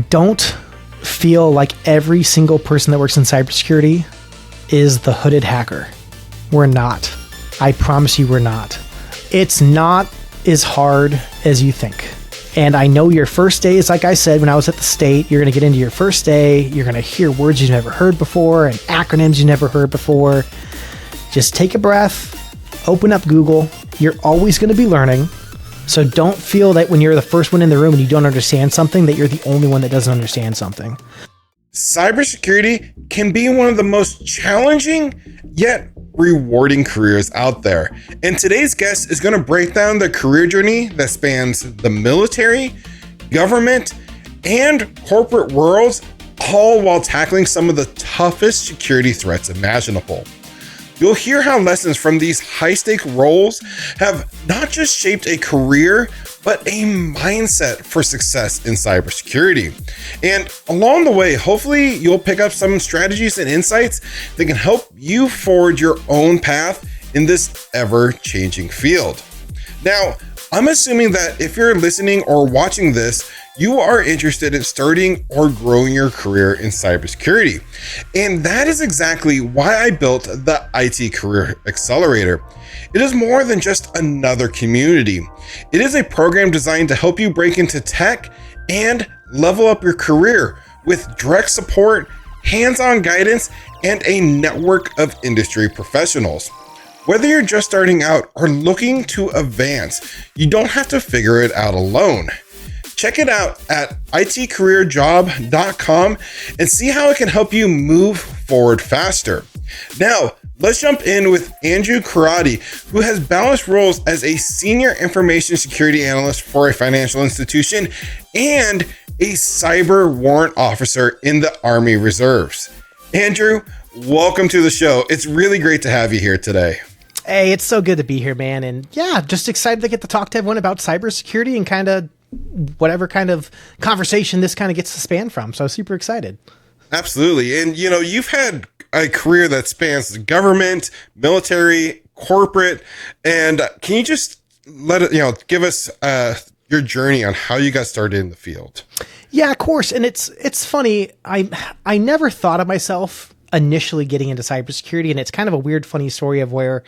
Don't feel like every single person that works in cybersecurity is the hooded hacker. We're not. I promise you we're not. It's not as hard as you think. And I know your first day is, like I said, when I was at the state, you're going to get into your first day. You're going to hear words you've never heard before and acronyms you never heard before. Just take a breath, open up Google. You're always going to be learning. So don't feel that when you're the first one in the room and you don't understand something, that you're the only one that doesn't understand something. Cybersecurity can be one of the most challenging yet rewarding careers out there. And today's guest is going to break down the career journey that spans the military, government, and corporate worlds, all while tackling some of the toughest security threats imaginable. You'll hear how lessons from these high-stake roles have not just shaped a career, but a mindset for success in cybersecurity. And along the way, hopefully you'll pick up some strategies and insights that can help you forward your own path in this ever-changing field. Now, I'm assuming that if you're listening or watching this, you are interested in starting or growing your career in cybersecurity. And that is exactly why I built the IT Career Accelerator. It is more than just another community. It is a program designed to help you break into tech and level up your career with direct support, hands-on guidance, and a network of industry professionals. Whether you're just starting out or looking to advance, you don't have to figure it out alone. Check it out at itcareerjob.com and see how it can help you move forward faster. Now, let's jump in with Andrew Crotty, who has balanced roles as a senior information security analyst for a financial institution and a cyber warrant officer in the Army Reserves. Andrew, welcome to the show. It's really great to have you here today. Hey, it's so good to be here, man. And yeah, just excited to get to talk to everyone about cybersecurity and kind of whatever kind of conversation this kind of gets to span from. So super excited. Absolutely. And, you know, you've had a career that spans government, military, corporate. And can you just give us your journey on how you got started in the field? Yeah, of course. And it's funny. I never thought of myself initially getting into cybersecurity. And it's kind of a weird, funny story of where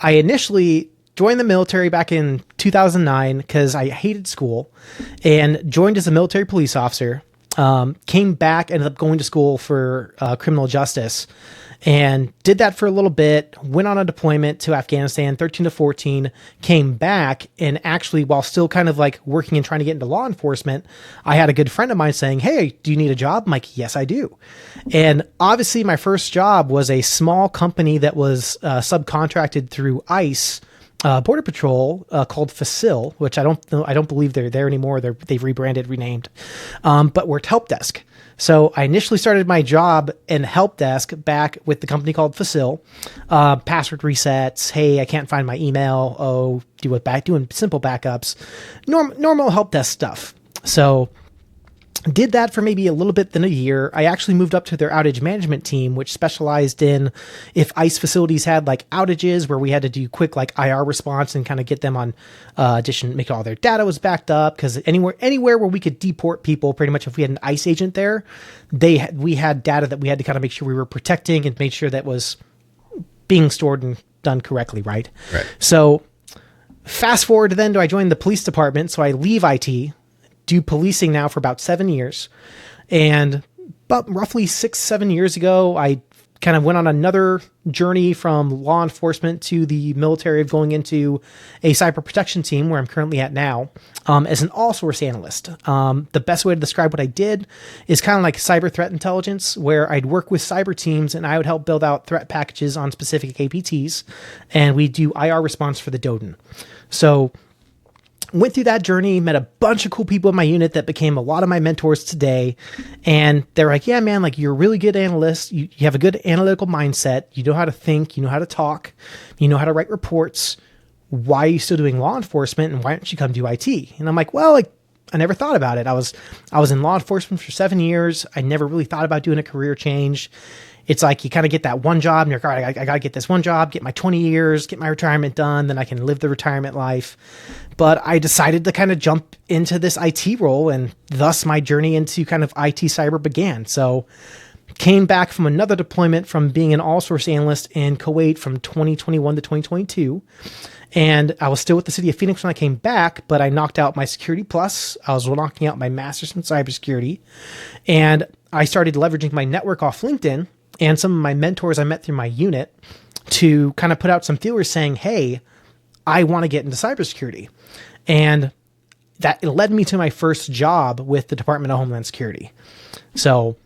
I initially joined the military back in 2009 because I hated school and joined as a military police officer. Came back, ended up going to school for criminal justice and did that for a little bit, went on a deployment to Afghanistan, 13 to 14, came back. And actually, while still kind of like working and trying to get into law enforcement, I had a good friend of mine saying, "Hey, do you need a job?" I'm like, "Yes, I do." And obviously my first job was a small company that was subcontracted through ICE, Border Patrol, called Facil, which I don't believe they're there anymore. They've rebranded, renamed, but worked help desk. So I initially started my job in help desk back with the company called Facil. Password resets. Hey, I can't find my email. Oh, doing simple backups, normal help desk stuff. So did that for maybe a little bit than a year. I actually moved up to their outage management team, which specialized in if ICE facilities had like outages where we had to do quick like IR response and kind of get them on make all their data was backed up. Because anywhere where we could deport people, pretty much if we had an ICE agent there, we had data that we had to kind of make sure we were protecting and made sure that was being stored and done correctly, right? Right. So fast forward then I joined the police department. So I leave IT, do policing now for about 7 years. And about roughly 6-7 years ago, I kind of went on another journey from law enforcement to the military of going into a cyber protection team where I'm currently at now, as an all source analyst. The best way to describe what I did is kind of like cyber threat intelligence, where I'd work with cyber teams and I would help build out threat packages on specific APTs. And we do IR response for the DoDN. So went through that journey, met a bunch of cool people in my unit that became a lot of my mentors today. And they're like, "Yeah, man, like you're a really good analyst. You have a good analytical mindset. You know how to think, you know how to talk, you know how to write reports. Why are you still doing law enforcement? And why don't you come do IT?" And I'm like, well, like I never thought about it. I was in law enforcement for 7 years. I never really thought about doing a career change. it's like you kind of get that one job and you're like, all right, I got to get this one job, get my 20 years, get my retirement done, then I can live the retirement life. But I decided to kind of jump into this IT role, and thus my journey into kind of IT cyber began. So came back from another deployment from being an all-source analyst in Kuwait from 2021 to 2022. And I was still with the city of Phoenix when I came back, but I knocked out my Security Plus. I was knocking out my master's in cybersecurity. And I started leveraging my network off LinkedIn and some of my mentors I met through my unit to kind of put out some feelers saying, hey, I want to get into cybersecurity. And that led me to my first job with the Department of Homeland Security. So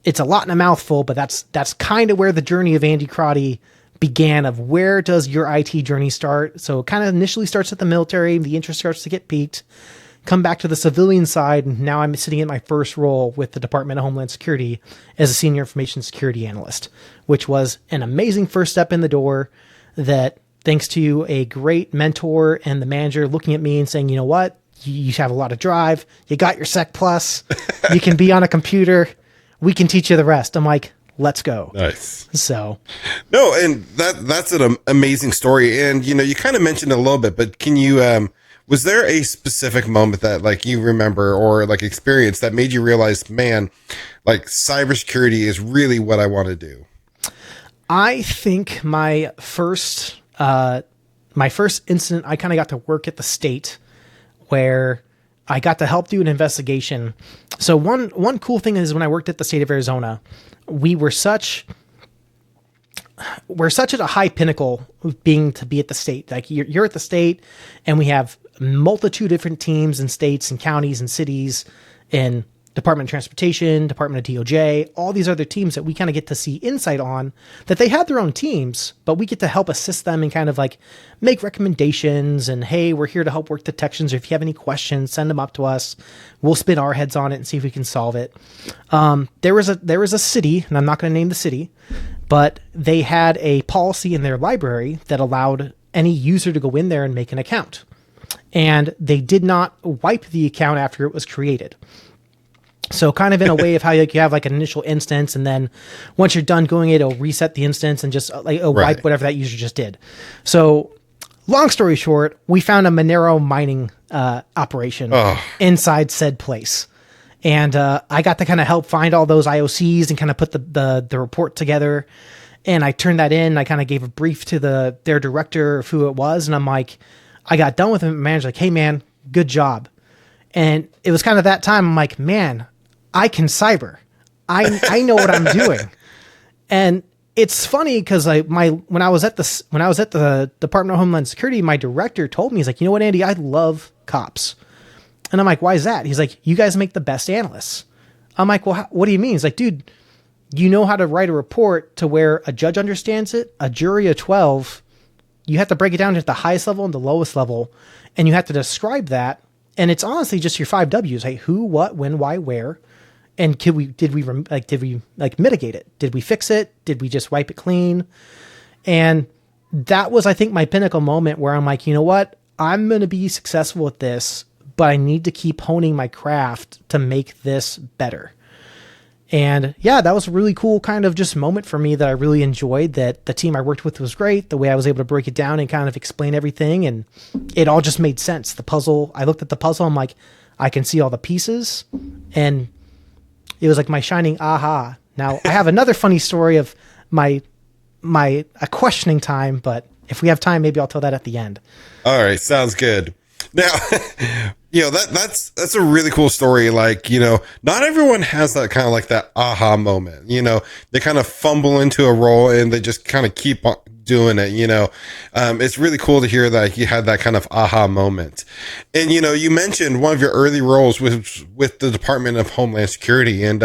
it's a lot in a mouthful, but that's kind of where the journey of Andy Crotty began, of where does your IT journey start. So it kind of initially starts at the military, the interest starts to get piqued, come back to the civilian side, and now I'm sitting in my first role with the Department of Homeland Security as a senior information security analyst, which was an amazing first step in the door that, thanks to a great mentor and the manager looking at me and saying, you know what, you have a lot of drive, you got your Sec Plus, you can be on a computer, we can teach you the rest. I'm like, let's go. Nice. So, no, and that's an amazing story. And, you know, you kind of mentioned it a little bit, but can you, was there a specific moment that like you remember or like experience that made you realize, man, like cybersecurity is really what I want to do? I think my first incident, I kind of got to work at the state where I got to help do an investigation. So one cool thing is when I worked at the state of Arizona, we're such at a high pinnacle of being to be at the state. Like you're at the state, and we have a multitude of different teams and states and counties and cities and Department of Transportation, Department of DOJ, all these other teams that we kind of get to see insight on, that they have their own teams, but we get to help assist them and kind of like make recommendations and, hey, we're here to help work detections. Or if you have any questions, send them up to us. We'll spin our heads on it and see if we can solve it. There was a city, and I'm not going to name the city, but they had a policy in their library that allowed any user to go in there and make an account. And they did not wipe the account after it was created. So kind of in a way of how you have like an initial instance, and then once you're done going, it'll reset the instance and just like wipe whatever that user just did. So long story short, we found a Monero mining operation inside said place. And I got to kind of help find all those IOCs and kind of put the report together. And I turned that in. I kind of gave a brief to their director of who it was. And I'm like, I got done with him. Manager's like, hey man, good job. And it was kind of that time I'm like, man, I can cyber. I know what I'm doing. And it's funny because when I was at the Department of Homeland Security, my director told me, he's like, you know what, Andy, I love cops. And I'm like, why is that? He's like, you guys make the best analysts. I'm like, well, what do you mean? He's like, dude, you know how to write a report to where a judge understands it, a jury of 12, you have to break it down to the highest level and the lowest level, and you have to describe that. And it's honestly just your 5 W's. Hey, who, what, when, why, where. And did we mitigate it? Did we fix it? Did we just wipe it clean? And that was, I think, my pinnacle moment where I'm like, you know what? I'm going to be successful at this, but I need to keep honing my craft to make this better. And yeah, that was a really cool kind of just moment for me that I really enjoyed, that the team I worked with was great. The way I was able to break it down and kind of explain everything, and it all just made sense. The puzzle, I looked at the puzzle, I'm like, I can see all the pieces, and it was like my shining aha. Now I have another funny story of my questioning time, but if we have time, maybe I'll tell that at the end. All right. Sounds good. Now, you know, that's a really cool story. Like, you know, not everyone has that kind of like that aha moment. You know, they kind of fumble into a role and they just kind of keep on doing it. You know, it's really cool to hear that you had that kind of aha moment. And, you know, you mentioned one of your early roles with the Department of Homeland Security. And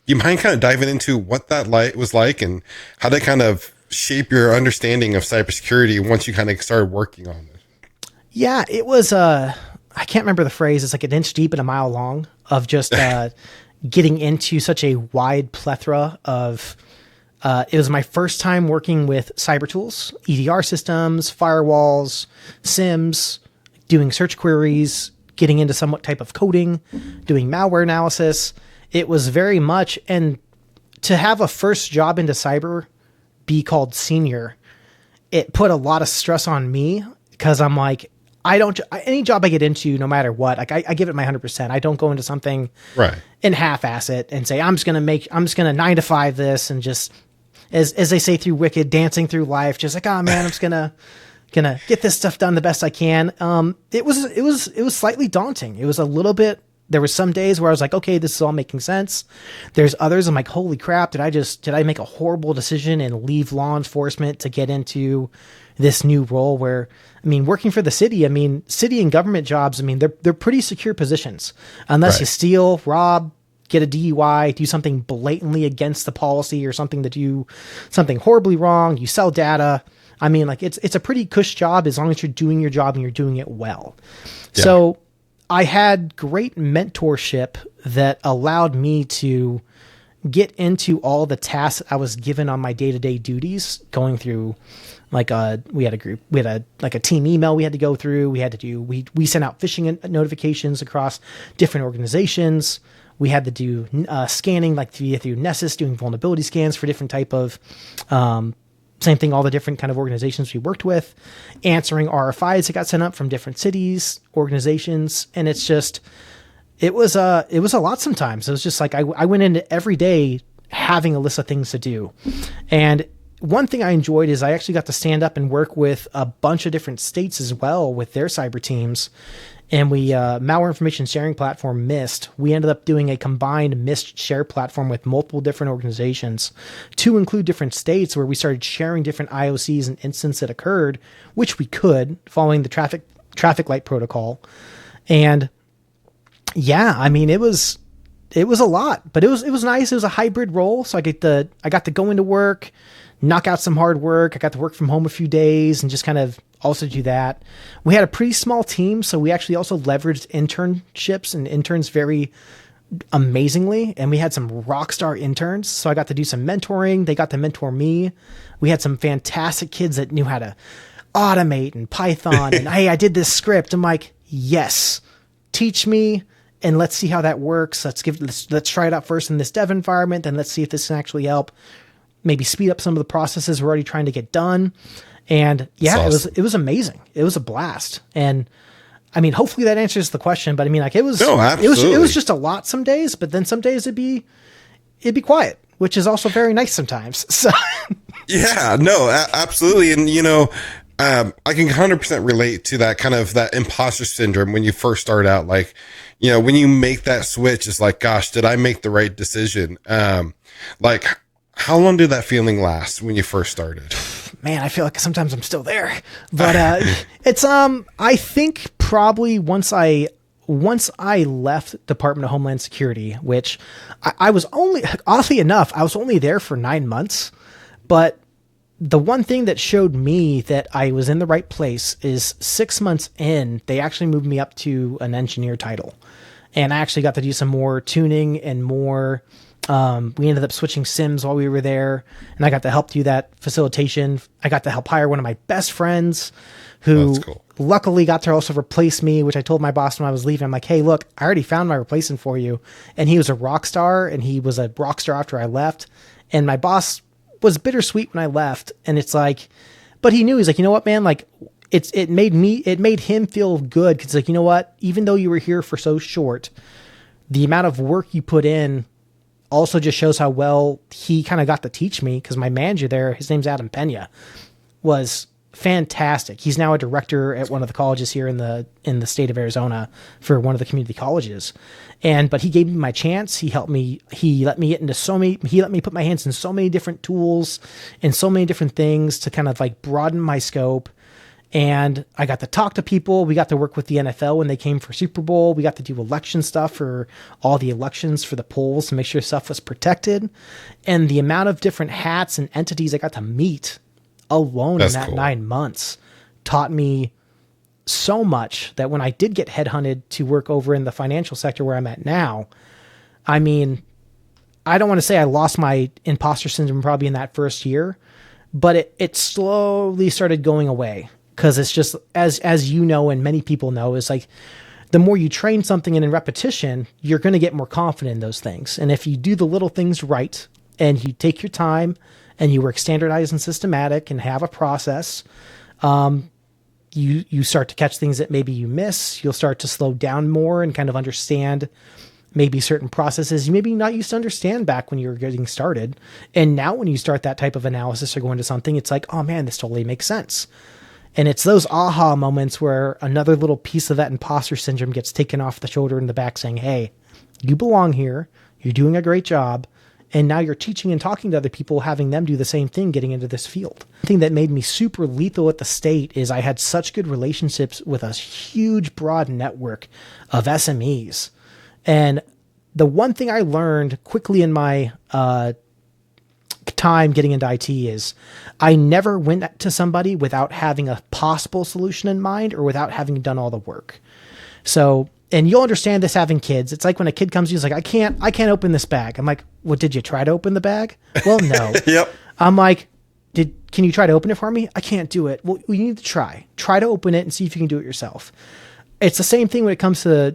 you mind kind of diving into what that was like and how they kind of shape your understanding of cybersecurity once you kind of started working on it? Yeah, it was, I can't remember the phrase. It's like an inch deep and a mile long of just getting into such a wide plethora of, it was my first time working with cyber tools, EDR systems, firewalls, SIMs, doing search queries, getting into somewhat type of coding, doing malware analysis. It was very much, and to have a first job into cyber be called senior, it put a lot of stress on me because I'm like, any job I get into, no matter what, like I give it my 100%. I don't go into something Right. and half-ass it and say, I'm just going to 9 to 5 this and just, as they say through Wicked, dancing through life, just like, oh man, I'm just gonna get this stuff done the best I can. It was slightly daunting. It was a little bit, there were some days where I was like, okay, this is all making sense. There's others I'm like, holy crap, did I make a horrible decision and leave law enforcement to get into this new role where, I mean, working for the city, city and government jobs, they're pretty secure positions. Unless you steal, rob, get a DUI, do something blatantly against the policy or something to do something horribly wrong, you sell data. It's a pretty cush job as long as you're doing your job and you're doing it well. Yeah. So I had great mentorship that allowed me to get into all the tasks I was given on my day-to-day duties, going through we had a team email we had to go through. We sent out phishing notifications across different organizations. We had to do scanning through Nessus, doing vulnerability scans for different type of, same thing, all the different kind of organizations we worked with, answering RFIs that got sent up from different cities, organizations. And it's just, it was a lot sometimes. It was just like, I went into every day having a list of things to do. And one thing I enjoyed is I actually got to stand up and work with a bunch of different states as well with their cyber teams. And we, malware information sharing platform MIST, we ended up doing a combined MIST share platform with multiple different organizations to include different states, where we started sharing different IOCs and incidents that occurred, which we could following the traffic light protocol. And yeah, it was a lot, but it was nice. It was a hybrid role. So I got to go into work, knock out some hard work. I got to work from home a few days and just kind of also do that. We had a pretty small team, so we actually also leveraged internships and interns very amazingly. And we had some rock star interns. So I got to do some mentoring. They got to mentor me. We had some fantastic kids that knew how to automate and Python. And hey, I did this script. I'm like, yes, teach me. And let's see how that works. Let's try it out first in this dev environment. And let's see if this can actually help maybe speed up some of the processes we're already trying to get done. And yeah, awesome. It was amazing. It was a blast. And hopefully that answers the question, but it was just a lot some days, but then some days it'd be quiet, which is also very nice sometimes. So yeah, no, absolutely. And I can 100% relate to that kind of that imposter syndrome when you first start out. Like, when you make that switch, it's like, gosh, did I make the right decision? How long did that feeling last when you first started? Man, I feel like sometimes I'm still there, but it's I think probably once I left Department of Homeland Security, which I was only, oddly enough, I was only there for 9 months, but the one thing that showed me that I was in the right place is 6 months in, they actually moved me up to an engineer title, and I actually got to do some more tuning and more. We ended up switching SIMs while we were there, and I got to help do that facilitation. I got to help hire one of my best friends who luckily got to also replace me, which I told my boss when I was leaving. I'm like, hey, look, I already found my replacement for you. And he was a rock star, and he was a rock star after I left. And my boss was bittersweet when I left. And it's like, but he knew, he's like, you know what, man, like it made him feel good. Cause like, you know what, even though you were here for so short, the amount of work you put in also just shows how well he kind of got to teach me, because my manager there, his name's Adam Pena, was fantastic. He's now a director at one of the colleges here in the state of Arizona for one of the community colleges. But he gave me my chance. He helped me. He let me get into he let me put my hands in so many different tools and so many different things to kind of like broaden my scope. And I got to talk to people. We got to work with the NFL when they came for Super Bowl. We got to do election stuff for all the elections for the polls to make sure stuff was protected. And the amount of different hats and entities I got to meet alone in that 9 months taught me so much that when I did get headhunted to work over in the financial sector where I'm at now, I don't want to say I lost my imposter syndrome probably in that first year, but it slowly started going away. Because it's just, as you know, and many people know, is like the more you train something and in repetition, you're going to get more confident in those things. And if you do the little things right and you take your time and you work standardized and systematic and have a process, you start to catch things that maybe you miss. You'll start to slow down more and kind of understand maybe certain processes you maybe not used to understand back when you were getting started. And now when you start that type of analysis or go into something, it's like, oh man, this totally makes sense. And it's those aha moments where another little piece of that imposter syndrome gets taken off the shoulder in the back saying, hey, you belong here. You're doing a great job. And now you're teaching and talking to other people, having them do the same thing, getting into this field. The thing that made me super lethal at the state is I had such good relationships with a huge, broad network of SMEs. And the one thing I learned quickly in my time getting into IT is I never went to somebody without having a possible solution in mind or without having done all the work. So, and you'll understand this having kids. It's like when a kid comes to you, he's like, I can't open this bag. I'm like, well, did you try to open the bag? Well, no. Yep. I'm like, can you try to open it for me? I can't do it. Well, you need to try to open it and see if you can do it yourself. It's the same thing when it comes to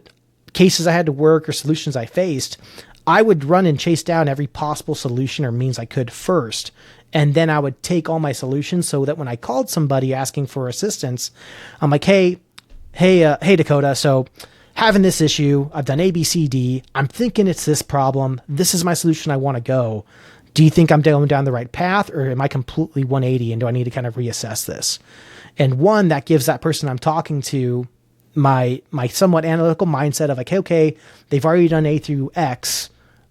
cases I had to work or solutions I faced. I would run and chase down every possible solution or means I could first. And then I would take all my solutions so that when I called somebody asking for assistance, I'm like, hey, Dakota. So having this issue, I've done A, B, C, D. I'm thinking it's this problem. This is my solution. I want to go. Do you think I'm going down the right path, or am I completely 180 and do I need to kind of reassess this? And one, that gives that person I'm talking to my somewhat analytical mindset of like, hey, okay, they've already done A through X,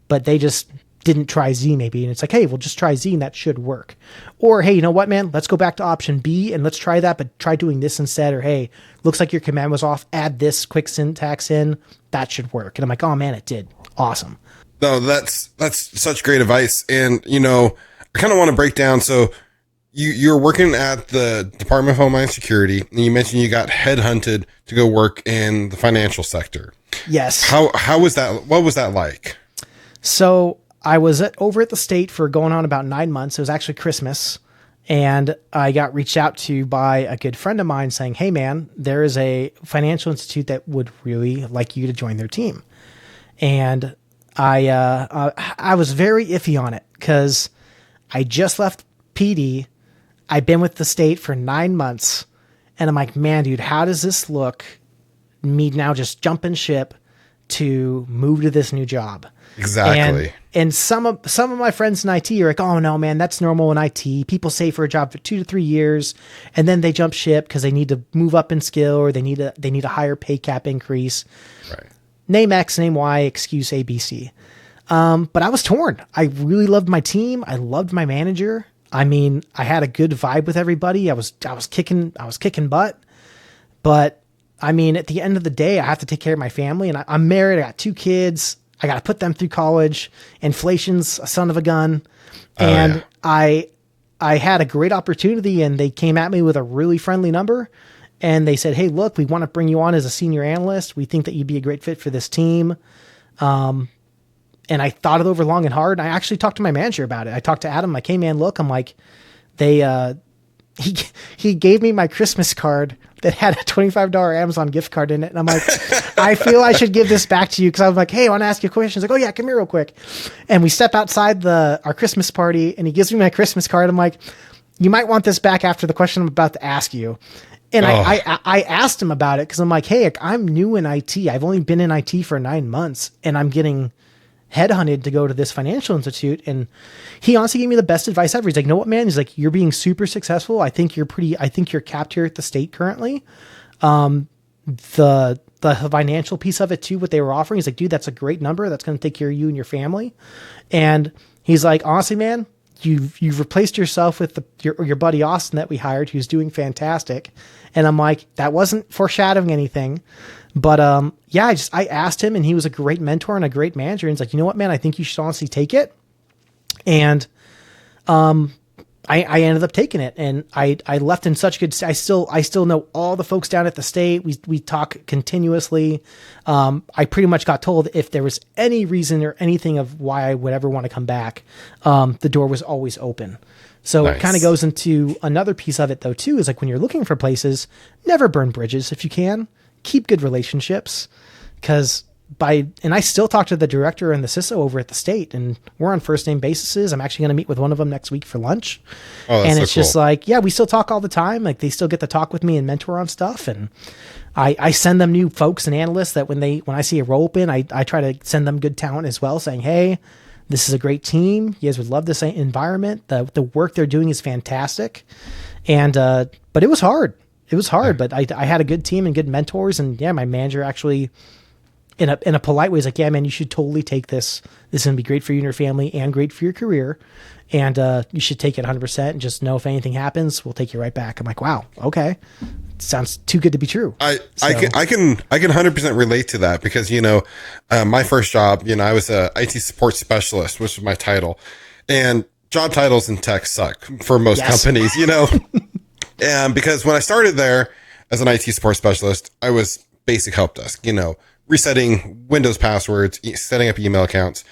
but they just didn't try Z maybe. And it's like, hey, we'll just try Z and that should work. Or, hey, you know what, man, let's go back to option B and let's try that, but try doing this instead. Or, hey, looks like your command was off. Add this quick syntax in. That should work. And I'm like, oh man, it did. Awesome. No, that's such great advice. And, I kind of want to break down. So you're working at the Department of Homeland Security, and you mentioned you got headhunted to go work in the financial sector. Yes. How was that? What was that like? So I was over at the state for going on about 9 months. It was actually Christmas. And I got reached out to by a good friend of mine saying, hey man, there is a financial institute that would really like you to join their team. And I was very iffy on it because I just left PD. I've been with the state for 9 months, and I'm like, man, dude, how does this look? Me now just jumping ship to move to this new job. Exactly. And some of my friends in IT are like, oh no, man, that's normal in IT. People stay for a job for 2 to 3 years, and then they jump ship because they need to move up in skill or they need a higher pay cap increase. Right. Name X, name Y, excuse A, B, C. But I was torn. I really loved my team. I loved my manager. I mean, I had a good vibe with everybody. I was kicking butt. But I mean, at the end of the day, I have to take care of my family, and I'm married. I got 2 kids. I got to put them through college. Inflation's a son of a gun. And yeah. I had a great opportunity, and they came at me with a really friendly number. And they said, hey, look, we want to bring you on as a senior analyst. We think that you'd be a great fit for this team. And I thought it over long and hard. And I actually talked to my manager about it. I talked to Adam, like, hey man, look, I'm like, he gave me my Christmas card that had a $25 Amazon gift card in it. And I'm like, I feel I should give this back to you. Cause I was like, hey, I want to ask you a question. He's like, oh yeah, come here real quick. And we step outside our Christmas party, and he gives me my Christmas card. I'm like, you might want this back after the question I'm about to ask you. And I asked him about it because I'm like, hey, I'm new in IT. I've only been in IT for 9 months, and I'm getting headhunted to go to this financial institute. And he honestly gave me the best advice ever. He's like, you know what, man? He's like, you're being super successful. I think you're capped here at the state currently. The financial piece of it too, what they were offering, he's like, dude, that's a great number. That's going to take care of you and your family. And he's like, honestly, man, you've replaced yourself with your buddy Austin that we hired, who's doing fantastic. And I'm like, that wasn't foreshadowing anything, but yeah, I asked him, and he was a great mentor and a great manager. And he's like, you know what, man, I think you should honestly take it. And I ended up taking it, and I left in such good. I still know all the folks down at the state. We talk continuously. I pretty much got told if there was any reason or anything of why I would ever want to come back, the door was always open. So Nice. It kind of goes into another piece of it though too, is like when you're looking for places, never burn bridges if you can. Keep good relationships, because and I still talk to the director and the CISO over at the state, and we're on first name basis. I'm actually going to meet with one of them next week for lunch. Oh, that's and so it's cool. just like, yeah, we still talk all the time. Like they still get to talk with me and mentor on stuff. And I send them new folks and analysts that when I see a role open, I try to send them good talent as well, saying, hey, this is a great team. You guys would love this environment. The work they're doing is fantastic. And, but it was hard. It was hard, but I had a good team and good mentors. And yeah, my manager actually, in a polite way, is like, yeah, man, you should totally take this. This is going to be great for you and your family and great for your career. And you should take it 100% and just know if anything happens, we'll take you right back. I'm like, wow, okay. Sounds too good to be true. I can 100% relate to that because, my first job, I was a IT support specialist, which was my title, and job titles in tech suck for most companies, and because when I started there as an IT support specialist, I was basic help desk, resetting Windows passwords, setting up email accounts.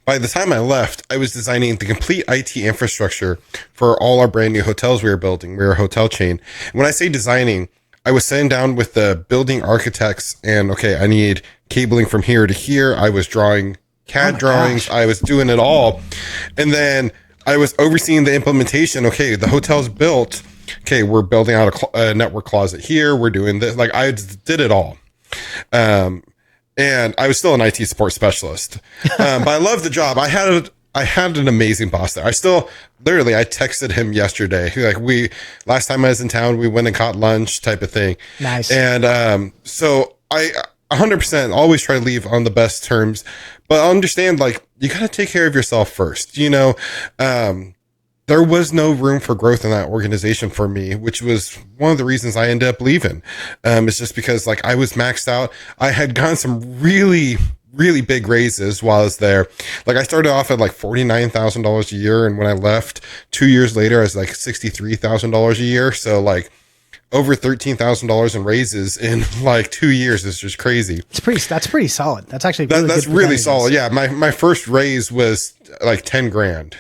By the time I left, I was designing the complete IT infrastructure for all our brand new hotels we were building. We were a hotel chain. And when I say designing, I was sitting down with the building architects and, okay, I need cabling from here to here. I was drawing CAD drawings. Gosh. I was doing it all. And then I was overseeing the implementation. Okay, the hotel's built. Okay, we're building out a network closet here. We're doing this. Like I did it all. And I was still an IT support specialist. But I loved the job. I had an amazing boss there. I texted him yesterday. Like last time I was in town, we went and caught lunch type of thing. Nice. And, so I 100% always try to leave on the best terms, but I understand like you got to take care of yourself first. There was no room for growth in that organization for me, which was one of the reasons I ended up leaving. It's just because like I was maxed out. I had gotten some really, really big raises while I was there. Like I started off at like $49,000 a year. And when I left 2 years later, I was like $63,000 a year. So like over $13,000 in raises in like 2 years is just crazy. That's pretty solid. That's actually that's really solid. Yeah. My first raise was like 10 grand.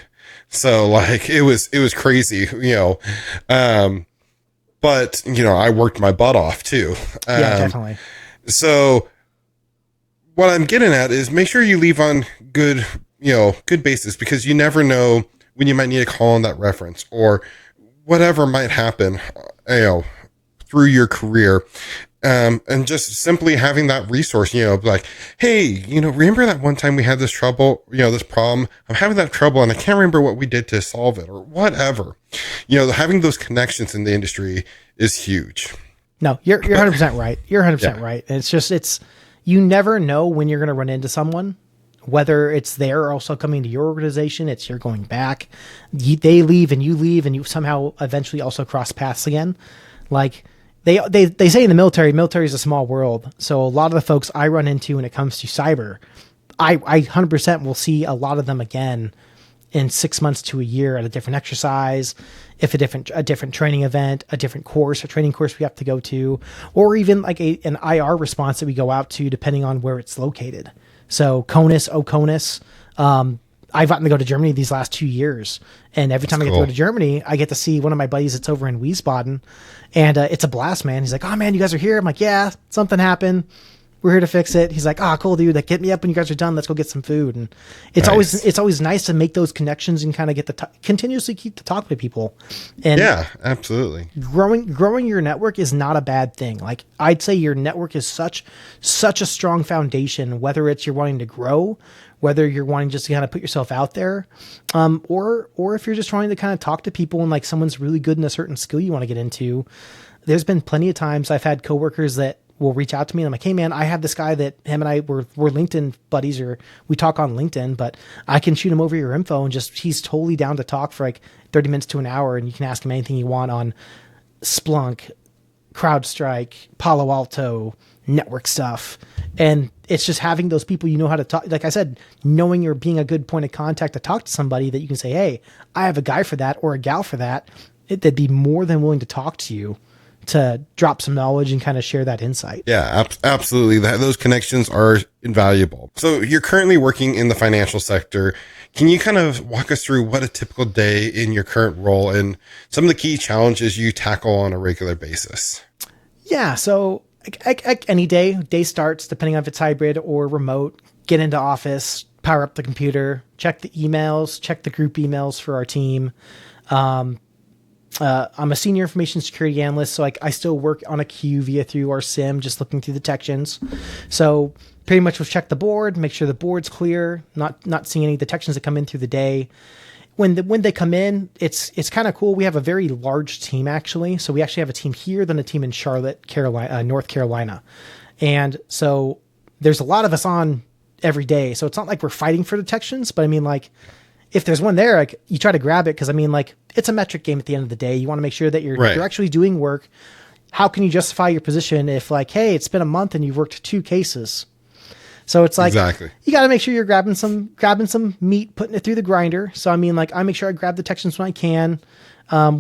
So like it was crazy, but I worked my butt off too. Yeah, definitely. So what I'm getting at is make sure you leave on good basis because you never know when you might need to call on that reference or whatever might happen, through your career. And just simply having that resource, like, hey, remember that one time we had this trouble, this problem, I'm having that trouble and I can't remember what we did to solve it or whatever, having those connections in the industry is huge. No, you're 100% right. You're 100% right. And it's, you never know when you're going to run into someone, whether it's they're also coming to your organization, it's you're going back, they leave and you somehow eventually also cross paths again. Like, They say in the military is a small world. So a lot of the folks I run into when it comes to cyber, I 100% will see a lot of them again in 6 months to a year at a different exercise, if a different training event, a different course, a training course we have to go to, or even like an IR response that we go out to depending on where it's located. So CONUS, I've gotten to go to Germany these last 2 years. And every time I get to go to Germany, I get to see one of my buddies that's over in Wiesbaden. And it's a blast, man. He's like, oh, man, you guys are here? I'm like, yeah, something happened. We're here to fix it. He's like, cool, dude. Like, get me up when you guys are done. Let's go get some food. And it's always nice to make those connections and kind of get continuously keep the talk with people. And yeah, absolutely. Growing your network is not a bad thing. Like I'd say your network is such a strong foundation, whether it's you're wanting to grow, whether you're wanting just to kind of put yourself out there, or if you're just trying to kind of talk to people and like someone's really good in a certain skill you want to get into. There's been plenty of times I've had coworkers that will reach out to me and I'm like, hey man, I have this guy that him and I we're LinkedIn buddies or we talk on LinkedIn, but I can shoot him over your info and he's totally down to talk for like 30 minutes to an hour. And you can ask him anything you want on Splunk, CrowdStrike, Palo Alto, network stuff. And it's just having those people, how to talk. Like I said, knowing you're being a good point of contact to talk to somebody that you can say, hey, I have a guy for that or a gal for that. They'd be more than willing to talk to you to drop some knowledge and kind of share that insight. Yeah, absolutely. Those connections are invaluable. So you're currently working in the financial sector. Can you kind of walk us through what a typical day in your current role and some of the key challenges you tackle on a regular basis? Yeah. So any day starts, depending on if it's hybrid or remote, get into office, power up the computer, check the emails, check the group emails for our team. I'm a senior information security analyst, so I still work on a queue through our SIM, just looking through detections. So pretty much we'll check the board, make sure the board's clear, not seeing any detections that come in through the day. When they come in, it's kind of cool. We have a very large team, actually. So we actually have a team here, then a team in Charlotte, North Carolina. And so there's a lot of us on every day. So it's not like we're fighting for detections, but I mean, like, if there's one there, like, you try to grab it, because I mean, like, it's a metric game at the end of the day. You want to make sure that you're actually doing work. How can you justify your position if, like, hey, it's been a month and you've worked 2 cases? So it's like, you got to make sure you're grabbing some meat, putting it through the grinder. So I mean, like, I make sure I grab detections when I can.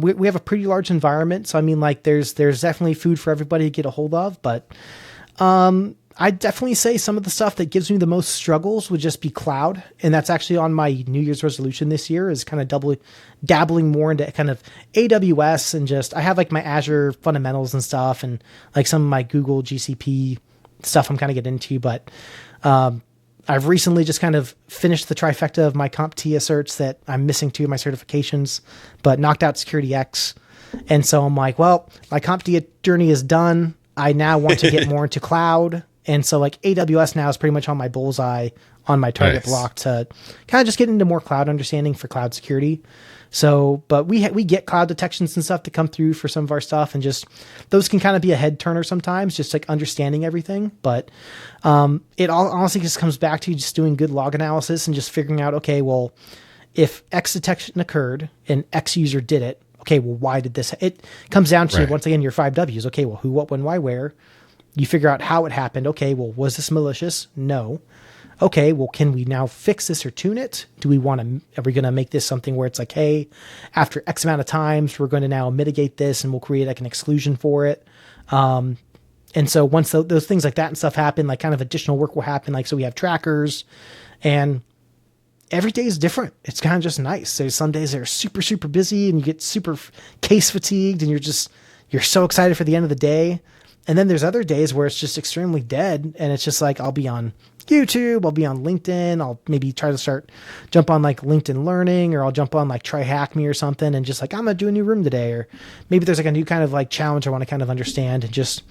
We have a pretty large environment, so I mean, like, there's definitely food for everybody to get a hold of. But I'd definitely say some of the stuff that gives me the most struggles would just be cloud, and that's actually on my New Year's resolution this year, is kind of dabbling more into kind of AWS, and just I have like my Azure fundamentals and stuff, and like some of my Google GCP stuff I'm kind of getting into, but. I've recently just kind of finished the trifecta of my CompTIA certs that I'm missing 2 of my certifications, but knocked out Security X. And so I'm like, well, my CompTIA journey is done. I now want to get more into cloud. And so like AWS now is pretty much on my bullseye, on my target block, to kind of just get into more cloud understanding for cloud security. So, but we get cloud detections and stuff to come through for some of our stuff, and just those can kind of be a head turner sometimes, just like understanding everything. But it all honestly just comes back to just doing good log analysis and just figuring out, okay, well, if X detection occurred and X user did it, okay, well, why did this? It comes down to, once again, your 5 Ws. Okay, well, who, what, when, why, where? You figure out how it happened. Okay, well, was this malicious? No. Okay, well, can we now fix this or tune it? Are we going to make this something where it's like, hey, after X amount of times, we're going to now mitigate this and we'll create like an exclusion for it. And so once those things like that and stuff happen, like kind of additional work will happen. Like, so we have trackers, and every day is different. It's kind of just nice. There's some days that are super, super busy and you get super case fatigued and you're so excited for the end of the day. And then there's other days where it's just extremely dead, and it's just like, I'll be on YouTube, I'll be on LinkedIn, I'll maybe try to jump on like LinkedIn Learning, or I'll jump on like Try Hack Me or something, and just like, I'm going to do a new room today, or maybe there's like a new kind of like challenge I want to kind of understand, and just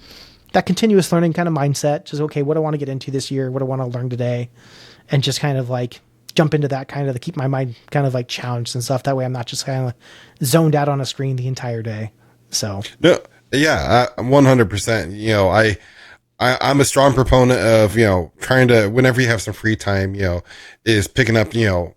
that continuous learning kind of mindset, just, okay, what do I want to get into this year? What do I want to learn today? And just kind of like jump into that kind of to keep my mind kind of like challenged and stuff. That way I'm not just kind of zoned out on a screen the entire day. So. No. Yeah, 100%. You know, I'm a strong proponent of, you know, trying to, whenever you have some free time, you know, is picking up, you know,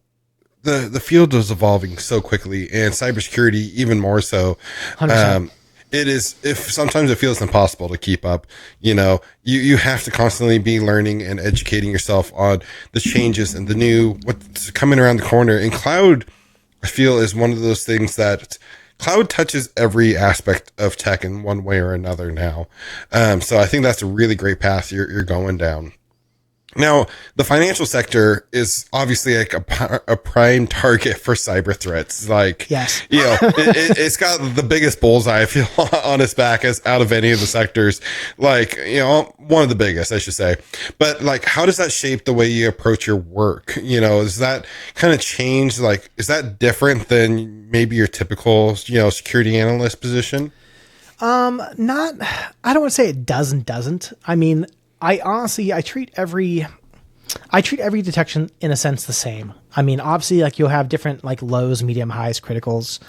the field is evolving so quickly, and cybersecurity even more so. 100%. It is, if sometimes it feels impossible to keep up, you know, you have to constantly be learning and educating yourself on the changes and the new, what's coming around the corner. And cloud, I feel, is one of those things that cloud touches every aspect of tech in one way or another now. So I think that's a really great path you're going down. Now, the financial sector is obviously like a prime target for cyber threats. Like, yes, you know, it's got the biggest bullseye, I feel, on its back as out of any of the sectors. Like, you know, one of the biggest, I should say. But like, how does that shape the way you approach your work? You know, does that kind of change? Like, is that different than maybe your typical, you know, security analyst position? I don't want to say it doesn't. I mean, I honestly, I treat every detection in a sense the same. I mean, obviously, like, you'll have different like lows, medium, highs, criticals.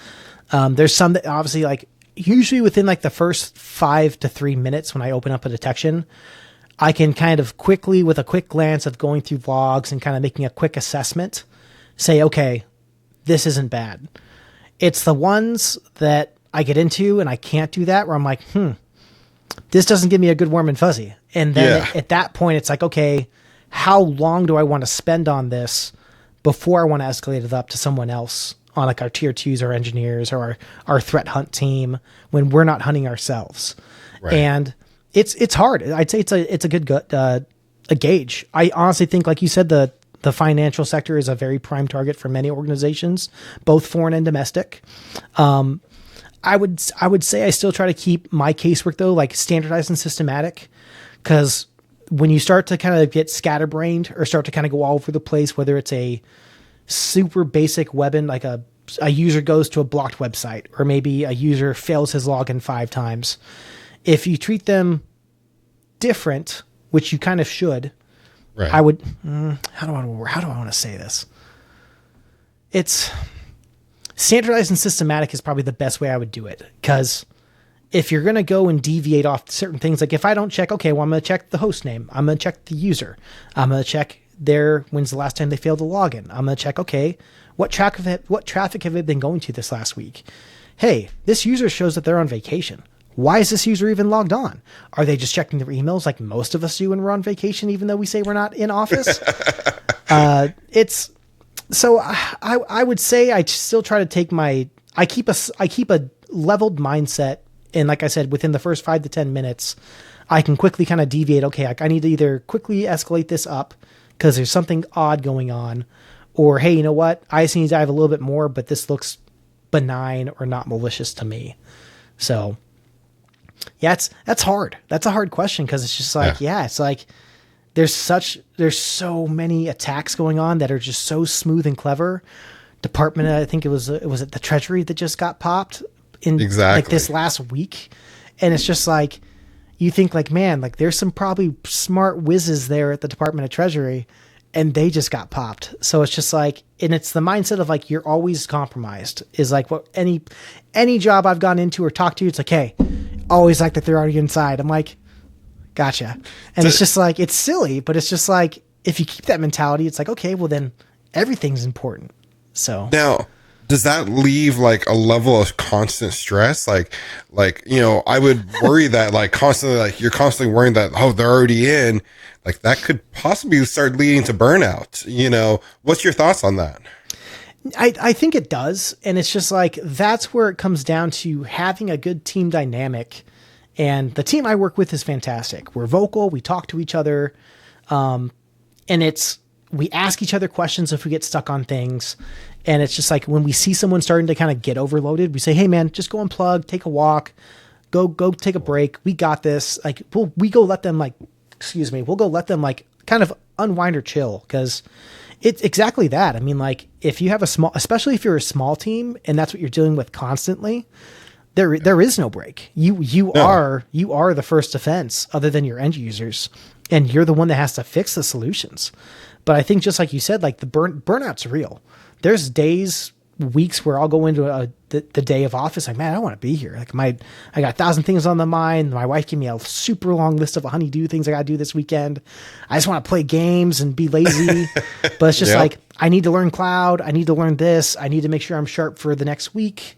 There's some that obviously, like, usually within like the first 5 to 3 minutes when I open up a detection, I can kind of quickly, with a quick glance of going through logs and kind of making a quick assessment, say, okay, this isn't bad. It's the ones that I get into and I can't do that, where I'm like, this doesn't give me a good warm and fuzzy. And then at that point, it's like, okay, how long do I want to spend on this before I want to escalate it up to someone else on like our tier 2s or engineers or our threat hunt team when we're not hunting ourselves? Right. And it's hard. I'd say it's a good a gauge. I honestly think, like you said, the financial sector is a very prime target for many organizations, both foreign and domestic. I would say I still try to keep my casework, though, like standardized and systematic. Because when you start to kind of get scatterbrained or start to kind of go all over the place, whether it's a super basic weapon, like a user goes to a blocked website, or maybe a user fails his login 5 times, if you treat them different, which you kind of should, Right. I would, how do I want to say this? It's standardized and systematic is probably the best way I would do it. Because if you're going to go and deviate off certain things, like if I don't check, okay, well, I'm going to check the host name. I'm going to check the user. I'm going to check when's the last time they failed to log in. I'm going to check, okay, what traffic have they been going to this last week? Hey, this user shows that they're on vacation. Why is this user even logged on? Are they just checking their emails like most of us do when we're on vacation, even though we say we're not in office? So I would say I still try to take I keep a leveled mindset. And like I said, within the first 5 to 10 minutes, I can quickly kind of deviate. Okay, I need to either quickly escalate this up because there's something odd going on, or, hey, you know what? I just need to dive a little bit more, but this looks benign or not malicious to me. So yeah, that's hard. That's a hard question. Cause it's just like, it's like, there's so many attacks going on that are just so smooth and clever. Department, I think it was the Treasury that just got popped in like this last week. And it's just like, you think like, man, like there's some probably smart whizzes there at the Department of Treasury, and they just got popped. So it's just like, and it's the mindset of like, you're always compromised is like what any job I've gone into or talked to, it's like, hey, always like that they're already inside. I'm like, gotcha. And it's just like, it's silly, but it's just like, if you keep that mentality, it's like, okay, well then everything's important. So now, does that leave like a level of constant stress? Like, I would worry that like constantly, like you're constantly worrying that, oh, they're already in, like that could possibly start leading to burnout. What's your thoughts on that? I think it does. And it's just like, that's where it comes down to having a good team dynamic. And the team I work with is fantastic. We're vocal. We talk to each other. And we ask each other questions if we get stuck on things. And it's just like, when we see someone starting to kind of get overloaded, we say, hey man, just go unplug, take a walk, go take a break. We got this. Like we'll go let them kind of unwind or chill. Cause it's exactly that. I mean, like if you have especially if you're a small team and that's what you're dealing with constantly, there is no break. You are the first defense other than your end users, and you're the one that has to fix the solutions. But I think just like you said, like the burnout's real. There's weeks where I'll go into the day of office like, man, I want to be here. Like I got 1,000 things on the mind. My wife gave me a super long list of honey-do things I got to do this weekend. I just want to play games and be lazy. But it's just like, I need to learn cloud. I need to learn this. I need to make sure I'm sharp for the next week.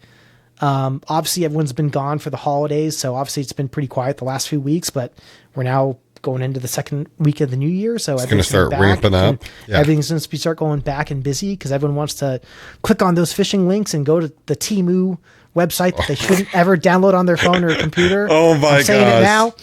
Obviously everyone's been gone for the holidays. So obviously it's been pretty quiet the last few weeks, but we're now going into the second week of the new year. So it's going to start ramping up. Everything's going to start going back and busy because everyone wants to click on those phishing links and go to the Temu website that they shouldn't ever download on their phone or computer. Oh my god. I'm saying it now.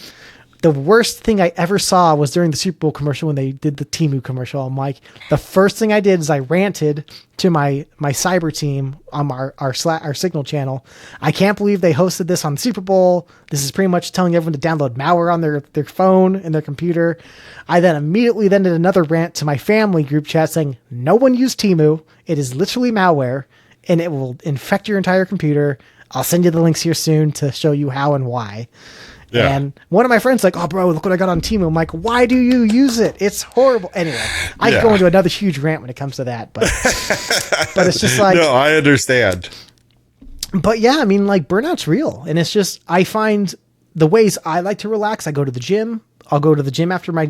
The worst thing I ever saw was during the Super Bowl commercial when they did the Temu commercial. I'm like, the first thing I did is I ranted to my cyber team on our Signal channel. I can't believe they hosted this on the Super Bowl. This is pretty much telling everyone to download malware on their phone and their computer. I then immediately did another rant to my family group chat saying, no one use Temu. It is literally malware and it will infect your entire computer. I'll send you the links here soon to show you how and why. Yeah. And one of my friends like, oh, bro, look what I got on Temu. I'm like, why do you use it? It's horrible. Anyway, I could go into another huge rant when it comes to that. But it's just like... No, I understand. But yeah, I mean, like, burnout's real. And it's just, I find the ways I like to relax, I go to the gym. I'll go to the gym after my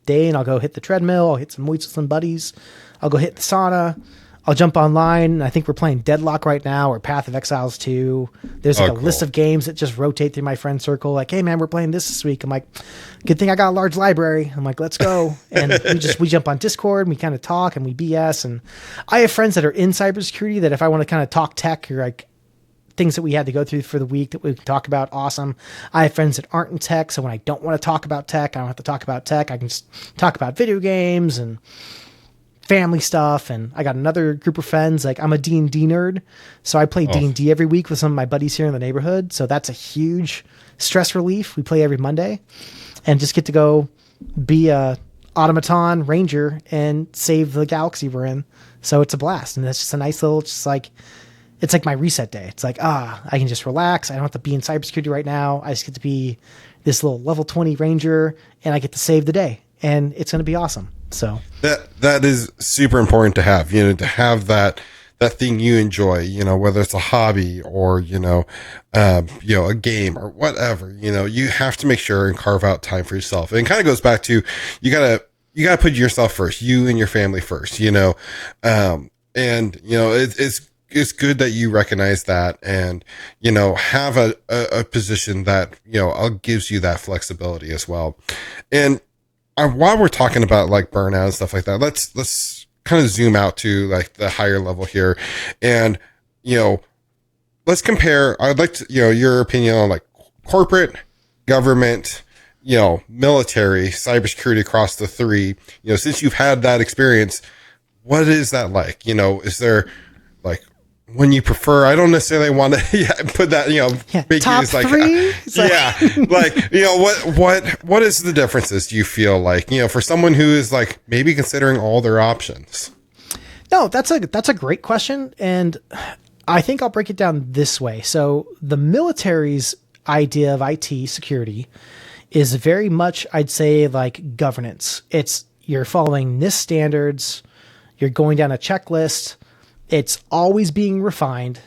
day and I'll go hit the treadmill. I'll hit some weights with some buddies. I'll go hit the sauna. I'll jump online. I think we're playing Deadlock right now or Path of Exiles 2. There's like a list of games that just rotate through my friend circle. Like, hey man, we're playing this week. I'm like, good thing I got a large library. I'm like, let's go. And we jump on Discord and we kind of talk and we BS. And I have friends that are in cybersecurity that if I want to kind of talk tech or like things that we had to go through for the week that we can talk about, awesome. I have friends that aren't in tech. So when I don't want to talk about tech, I don't have to talk about tech. I can just talk about video games and family stuff. And I got another group of friends. Like I'm a D&D nerd. So I play D&D every week with some of my buddies here in the neighborhood. So that's a huge stress relief. We play every Monday and just get to go be a automaton ranger and save the galaxy we're in. So it's a blast. And that's just a nice little, just like, it's like my reset day. It's like, I can just relax. I don't have to be in cybersecurity right now. I just get to be this little level 20 ranger and I get to save the day and it's going to be awesome. So that is super important to have, to have that thing you enjoy, whether it's a hobby or, a game or whatever, you have to make sure and carve out time for yourself. And it kind of goes back to, you gotta put yourself first, you and your family first, it's good that you recognize that and, have a position that, gives you that flexibility as well. And while we're talking about like burnout and stuff like that, let's kind of zoom out to like the higher level here. And, let's compare, I'd like to, your opinion on like corporate, government, military, cybersecurity across the three, since you've had that experience, what is that like? Is there like when you prefer? I don't necessarily want to put that, make top you like, three? What is the differences do you feel like, for someone who is like maybe considering all their options? No, that's a great question. And I think I'll break it down this way. So the military's idea of IT security is very much, I'd say, like governance. It's you're following NIST standards. You're going down a checklist. It's always being refined.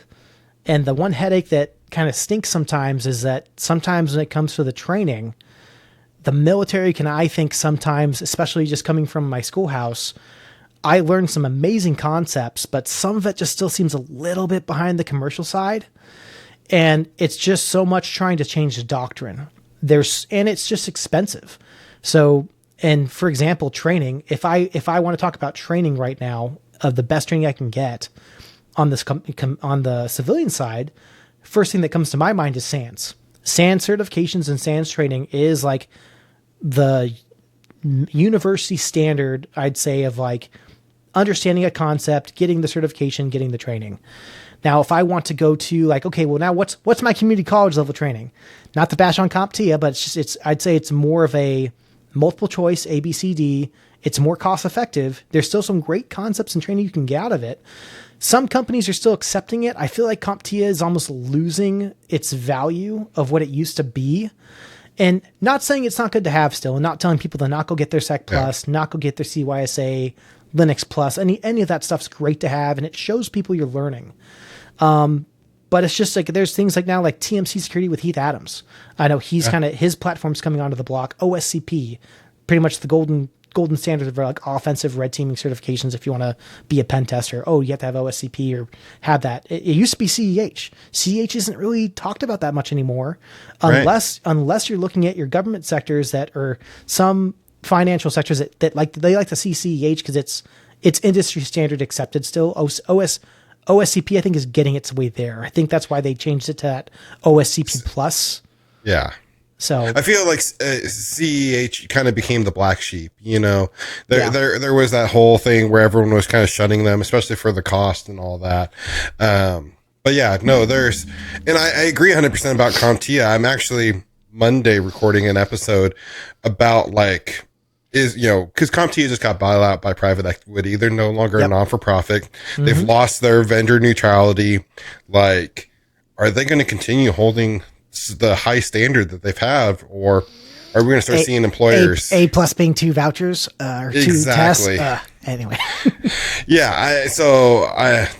And the one headache that kind of stinks sometimes is that sometimes when it comes to the training, the military can, I think sometimes, especially just coming from my schoolhouse, I learned some amazing concepts, but some of it just still seems a little bit behind the commercial side. And it's just so much trying to change the doctrine. And it's just expensive. So, and for example, training, if I want to talk about training right now, of the best training I can get on this on the civilian side, first thing that comes to my mind is SANS. SANS certifications and SANS training is like the university standard, I'd say, of like understanding a concept, getting the certification, getting the training. Now, if I want to go to like, okay, well now what's my community college level training? Not to bash on CompTIA, but I'd say it's more of a multiple choice ABCD. It's more cost effective. There's still some great concepts and training you can get out of it. Some companies are still accepting it. I feel like CompTIA is almost losing its value of what it used to be. And not saying it's not good to have still, and not telling people to not go get their Sec Plus, not go get their CYSA, Linux Plus, any of that stuff's great to have, and it shows people you're learning. But it's just like, there's things like now like TMC security with Heath Adams. I know he's his platform's coming onto the block. OSCP, pretty much the golden standard of like offensive red teaming certifications. If you want to be a pen tester, you have to have OSCP or have that. It used to be CEH. CEH isn't really talked about that much anymore, unless you're looking at your government sectors that are some financial sectors that they like to see CEH because it's industry standard accepted still. OSCP I think is getting its way there. I think that's why they changed it to that OSCP Plus. Yeah. So I feel like CEH kind of became the black sheep, there was that whole thing where everyone was kind of shunning them, especially for the cost and all that. But yeah, no, and I agree 100% about CompTIA. I'm actually Monday recording an episode about because CompTIA just got bought out by private equity. They're no longer a non-for-profit. Mm-hmm. They've lost their vendor neutrality. Like, are they going to continue holding the high standard that they've had, or are we going to start seeing employers A plus being 2 vouchers or 2 tests? Anyway, so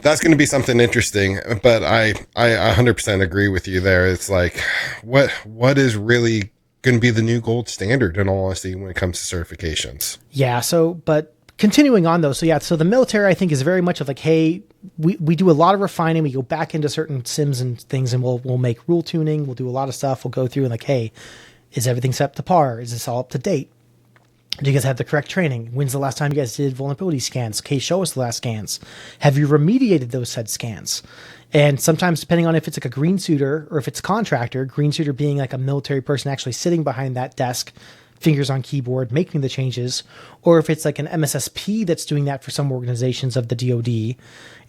that's going to be something interesting. But I 100% agree with you there. It's like, what is really going to be the new gold standard in all honesty when it comes to certifications? Yeah. So, but continuing on though, so the military I think is very much of like, hey, we do a lot of refining. We go back into certain sims and things, and we'll make rule tuning. We'll do a lot of stuff. We'll go through and like, hey, is everything set up to par? Is this all up to date? Do you guys have the correct training? When's the last time you guys did vulnerability scans? Okay, show us the last scans. Have you remediated those said scans? And sometimes depending on if it's like a green suitor or if it's a contractor, green suitor being like a military person actually sitting behind that desk, fingers on keyboard, making the changes, or if it's like an MSSP that's doing that for some organizations of the DoD,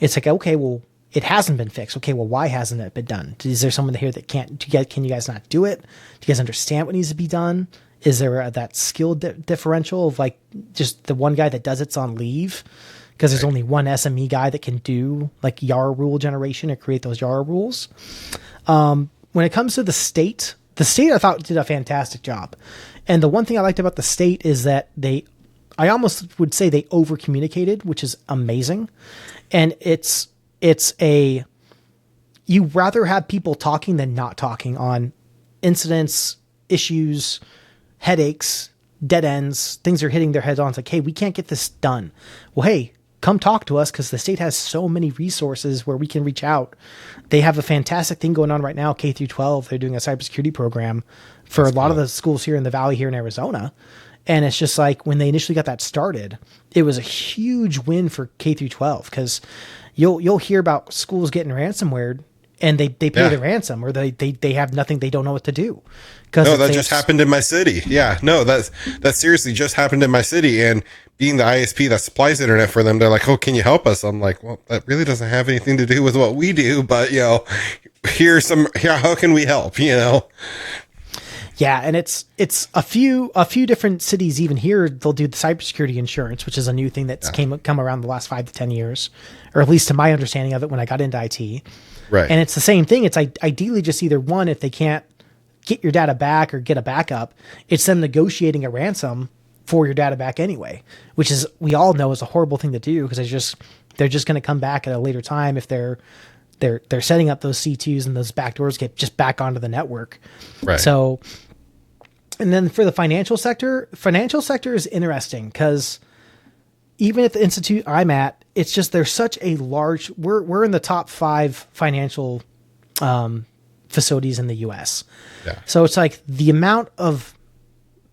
it's like, okay, well, it hasn't been fixed. Okay, well, why hasn't it been done? Is there someone here that can't? Can you guys not do it? Do you guys understand what needs to be done? Is there that skill differential of like just the one guy that does it's on leave? Because there's only one SME guy that can do like YARA rule generation or create those YARA rules. When it comes to the state I thought did a fantastic job. And the one thing I liked about the state is that I almost would say they over communicated, which is amazing. And you rather have people talking than not talking on incidents, issues, headaches, dead ends, things are hitting their heads on. It's like, hey, we can't get this done. Well, hey, come talk to us, because the state has so many resources where we can reach out. They have a fantastic thing going on right now, K through 12. They're doing a cybersecurity program for a lot of the schools here in the Valley here in Arizona. And it's just like when they initially got that started, it was a huge win for K through 12, because you'll hear about schools getting ransomware and they pay the ransom, or they have nothing. They don't know what to do. No, that just happened in my city. Yeah, no, that seriously just happened in my city. And being the ISP that supplies internet for them, they're like, oh, can you help us? I'm like, well, that really doesn't have anything to do with what we do, but how can we help? Yeah, and it's a few different cities even here. They'll do the cybersecurity insurance, which is a new thing that's come around the last 5 to 10 years, or at least to my understanding of it when I got into IT. Right. And it's the same thing. It's ideally just either one, if they can't get your data back or get a backup, it's them negotiating a ransom for your data back anyway, which is, we all know, is a horrible thing to do, because they're just going to come back at a later time if they're setting up those C2s and those backdoors get just back onto the network. Right. So, and then for the financial sector is interesting, because even at the institute I'm at, it's just, there's such a large, we're in the top 5 financial facilities in the US. Yeah. So it's like the amount of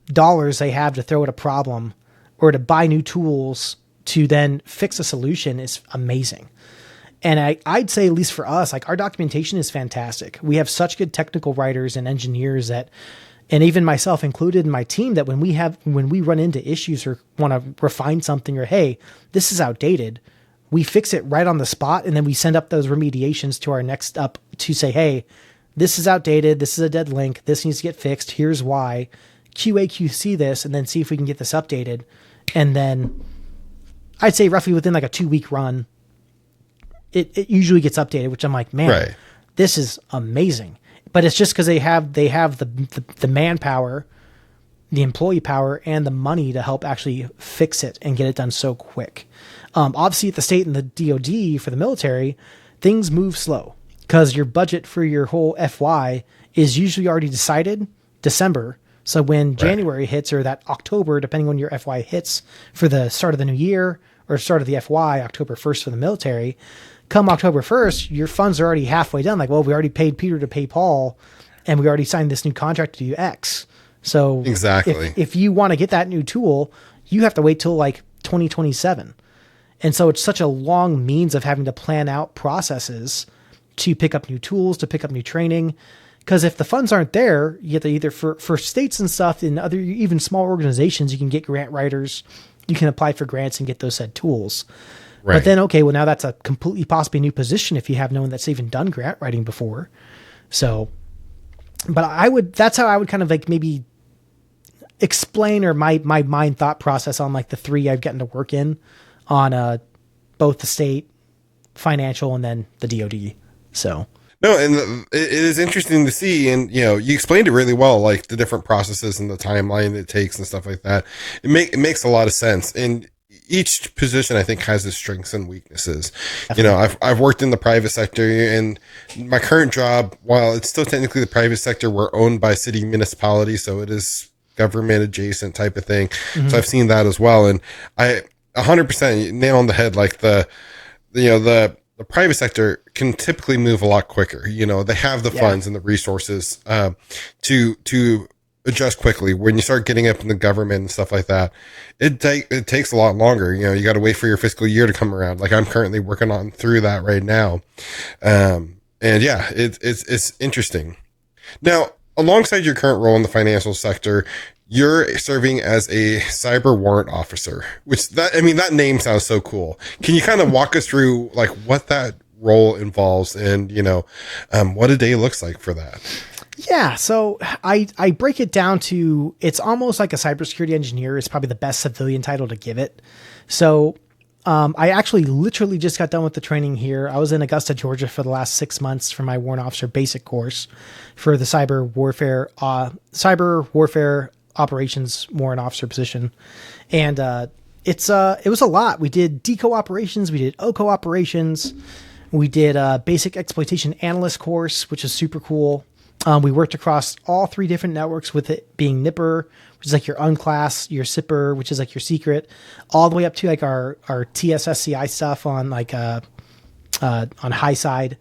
dollars they have to throw at a problem or to buy new tools to then fix a solution is amazing. And I'd say, at least for us, like, our documentation is fantastic. We have such good technical writers and engineers that, and even myself included in my team, that when we run into issues or want to refine something, or, hey, this is outdated, we fix it right on the spot. And then we send up those remediations to our next up to say, hey, this is outdated. This is a dead link. This needs to get fixed. Here's why. QA, QC this, and then see if we can get this updated. And then I'd say roughly within like a 2-week run, it usually gets updated, which I'm like, man, This is amazing. But it's just because they have the manpower, the employee power, and the money to help actually fix it and get it done so quick. Obviously, at the state and the DoD for the military, things move slow, because your budget for your whole FY is usually already decided December. So when January hits, or that October, depending on your FY hits for the start of the new year or start of the FY, October 1st for the military, come October 1st, your funds are already halfway done. Like, well, we already paid Peter to pay Paul, and we already signed this new contract to do X. So exactly, if you want to get that new tool, you have to wait till like 2027. And so it's such a long means of having to plan out processes to pick up new tools, to pick up new training. Because if the funds aren't there, you have to either for states and stuff, and other even small organizations, you can get grant writers, you can apply for grants and get those said tools. Right. But then, okay, well, now that's a completely possibly new position if you have no one that's even done grant writing before. So, but that's how I would kind of like maybe explain, or my mind thought process on like the 3 I've gotten to work in on both the state, financial, and then the DoD. So. No, and it is interesting to see, and you explained it really well, like the different processes and the timeline it takes and stuff like that. It makes a lot of sense, and each position I think has its strengths and weaknesses. Definitely. I've worked in the private sector, and my current job, while it's still technically the private sector, we're owned by city municipality, so it is government adjacent type of thing. Mm-hmm. So I've seen that as well, and I 100% nail on the head. Like the private sector can typically move a lot quicker. They have the funds and the resources to adjust quickly. When you start getting up in the government and stuff like that, it takes a lot longer. You got to wait for your fiscal year to come around. Like I'm currently working on through that right now. And yeah, it's interesting. Now, alongside your current role in the financial sector, you're serving as a cyber warrant officer, which that name sounds so cool. Can you kind of walk us through like what that role involves and, what a day looks like for that? Yeah. So I break it down to, it's almost like a cybersecurity engineer is probably the best civilian title to give it. So I actually literally just got done with the training here. I was in Augusta, Georgia for the last 6 months for my warrant officer basic course for the cyber warfare operations warrant officer position. And it was a lot. We did DECO operations. We did OCO operations. We did a basic exploitation analyst course, which is super cool. We worked across all 3 different networks, with it being NIPR, which is like your unclass, your SIPR, which is like your secret, all the way up to like our TSSCI stuff on like on high side.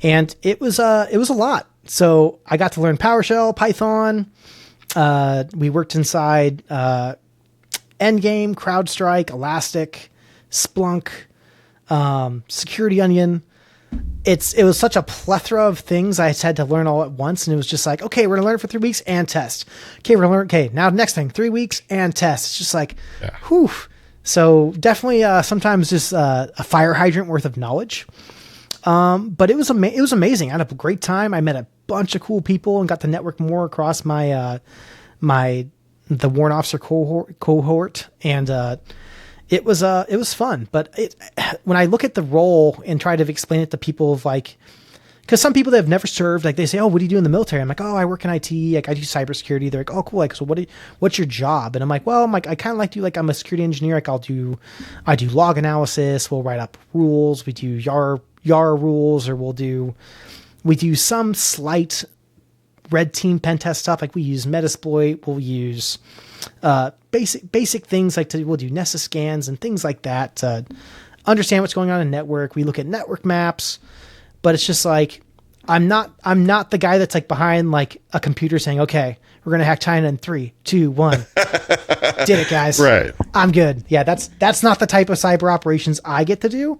And it was a lot. So I got to learn PowerShell, Python. We worked inside Endgame, CrowdStrike, Elastic, Splunk, Security Onion. It was such a plethora of things I had to learn all at once. And it was just like, okay, we're going to learn it for 3 weeks and test. Okay, we're going to learn. Okay, now next thing, 3 weeks and test. It's just like, whew. So definitely sometimes just a fire hydrant worth of knowledge. But it was amazing. I had a great time. I met a bunch of cool people and got to network more across the warrant officer cohort. And it was fun. But when I look at the role and try to explain it to people of like, because some people that have never served, like they say, oh, what do you do in the military? I'm like, oh, I work in IT. Like I do cybersecurity. They're like, oh, cool. Like, so what's your job? And I'm like, well, I kind of like to, like, I'm a security engineer. Like I do log analysis. We'll write up rules. We do YAR rules, or we do some slight red team pen test stuff. Like we use Metasploit. We'll use basic things like we'll do Nessus scans and things like that to understand what's going on in network. We look at network maps, but it's just like, I'm not the guy that's like behind like a computer saying, okay, we're going to hack China in 3, 2, 1. Did it, guys. Right. I'm good. Yeah. That's not the type of cyber operations I get to do,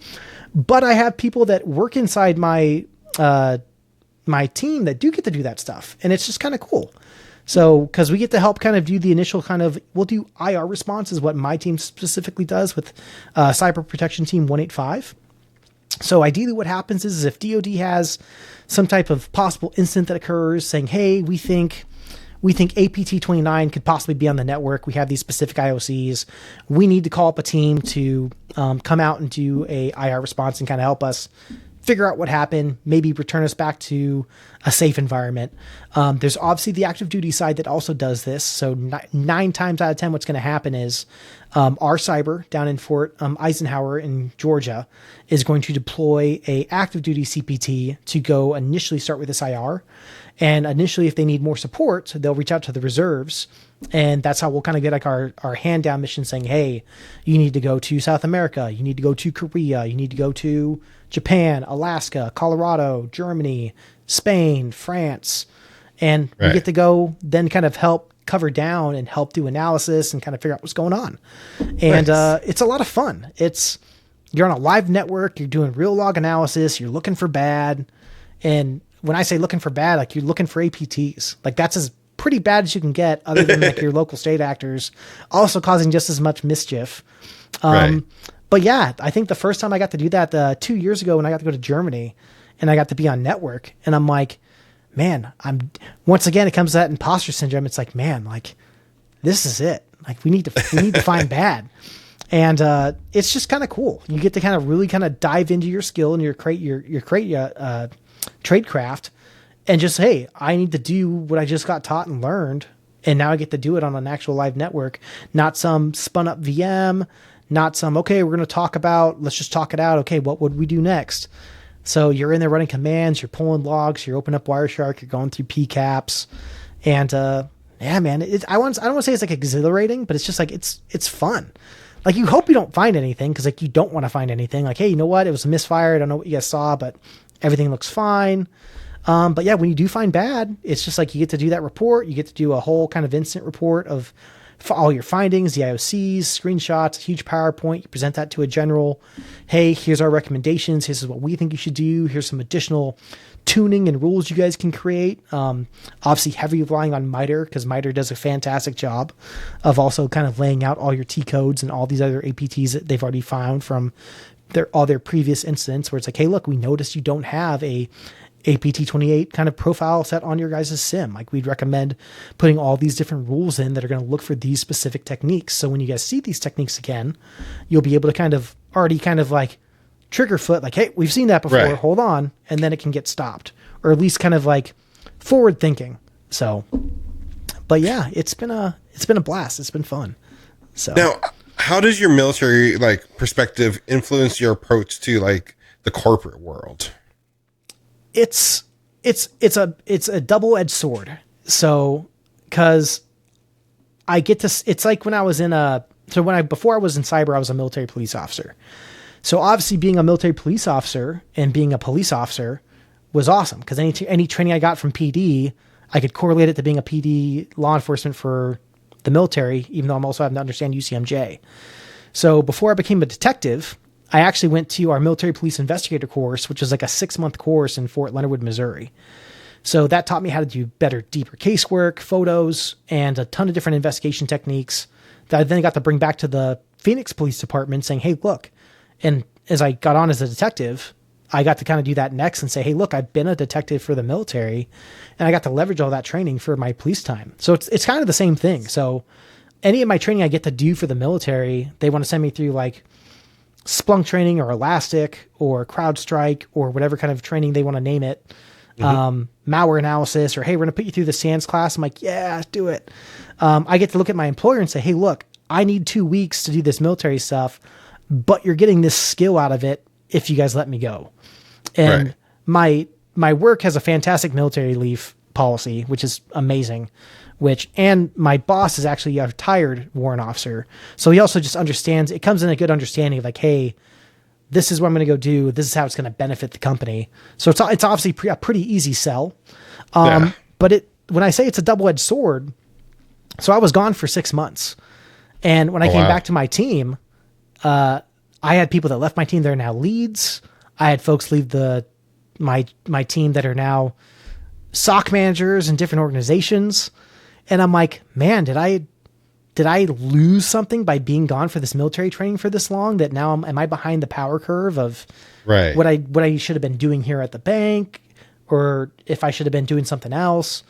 but I have people that work inside my team that do get to do that stuff. And it's just kind of cool. So, because we get to help kind of do the initial we'll do IR response is what my team specifically does with Cyber Protection Team 185. So ideally what happens is if DoD has some type of possible incident that occurs saying, hey, we think APT 29 could possibly be on the network. We have these specific IOCs. We need to call up a team to come out and do a IR response and kind of help us figure out what happened, maybe return us back to a safe environment. There's obviously the active duty side that also does this. So 9 times out of 10, what's going to happen is our cyber down in Fort Eisenhower in Georgia is going to deploy a active duty CPT to go initially start with this IR. And initially, if they need more support, they'll reach out to the reserves. And that's how we'll kind of get like our hand down mission saying, hey, you need to go to South America. You need to go to Korea. You need to go to Japan, Alaska, Colorado, Germany, Spain, France. And we get to go then kind of help cover down and help do analysis and kind of figure out what's going on. And it's a lot of fun. You're on a live network. You're doing real log analysis. You're looking for bad. And when I say looking for bad, like you're looking for APTs. Like that's as pretty bad as you can get, other than like your local state actors also causing just as much mischief. But yeah, I think the first time I got to do that 2 years ago when I got to go to Germany and I got to be on network, and I'm like, man, once again, it comes to that imposter syndrome. It's like, man, like this is it. Like we need to find bad. And it's just kind of cool. You get to kind of really kind of dive into your skill and your tradecraft, and just, hey, I need to do what I just got taught and learned, and now I get to do it on an actual live network, not some spun up VM, not some, okay, we're going to let's just talk it out. Okay, what would we do next? So you're in there running commands, you're pulling logs, you're opening up Wireshark, you're going through PCAPs, and yeah, man, I don't want to say it's like exhilarating, but it's just like it's fun. Like you hope you don't find anything, because like you don't want to find anything. Like, hey, you know what? It was a misfire. I don't know what you guys saw, but everything looks fine. But yeah, when you do find bad, it's just like you get to do that report. You get to do a whole kind of incident report of for all your findings, the IOCs, screenshots, a huge PowerPoint. You present that to a general. Hey, here's our recommendations. Here's what we think you should do. Here's some additional tuning and rules you guys can create. Obviously heavy relying on MITRE, because MITRE does a fantastic job of also kind of laying out all your T codes and all these other APTs that they've already found from all their previous incidents, where it's like, hey, look, we noticed you don't have a APT28 kind of profile set on your guys' SIM. Like, we'd recommend putting all these different rules in that are going to look for these specific techniques. So when you guys see these techniques again, you'll be able to kind of already kind of like trigger foot, like, hey, we've seen that before, Right. hold on. And then it can get stopped, or at least kind of like forward thinking. So, but yeah, it's been a blast. It's been fun. So Now, how does your military like perspective influence your approach to like the corporate world? it's a double-edged sword. So, cause I get to, it's like when I was before I was in cyber, I was a military police officer. So obviously being a military police officer and being a police officer was awesome, because any training I got from PD, I could correlate it to being a PD law enforcement for the military, even though I'm also having to understand UCMJ. So before I became a detective, I actually went to our military police investigator course, which was like a 6-month course in Fort Leonard Wood, Missouri. So that taught me how to do better, deeper casework, photos, and a ton of different investigation techniques that I then got to bring back to the Phoenix Police Department, saying, hey, look. And as I got on as a detective, I got to kind of do that next and say, hey, look, I've been a detective for the military, and I got to leverage all that training for my police time. So it's kind of the same thing. So any of my training I get to do for the military, they want to send me through like Splunk training or Elastic or CrowdStrike or whatever kind of training they want to name it. Malware analysis, or, hey, we're going to put you through the SANS class. I'm like, yeah, do it. I get to look at my employer and say, hey, look, I need 2 weeks to do this military stuff, but you're getting this skill out of it if you guys let me go. And my work has a fantastic military leave policy, which is amazing. And my boss is actually a retired warrant officer. So he also just understands, it comes in a good understanding of like, hey, this is what I'm going to go do. This is how it's going to benefit the company. So it's obviously a pretty easy sell. But when I say it's a double-edged sword, so I was gone for 6 months. And when I came back to my team, I had people that left my team that are now leads. I had folks leave my team that are now SOC managers in different organizations. And I'm like, man, did I lose something by being gone for this military training for this long, that now am I behind the power curve of what I should have been doing here at the bank, or if I should have been doing something else?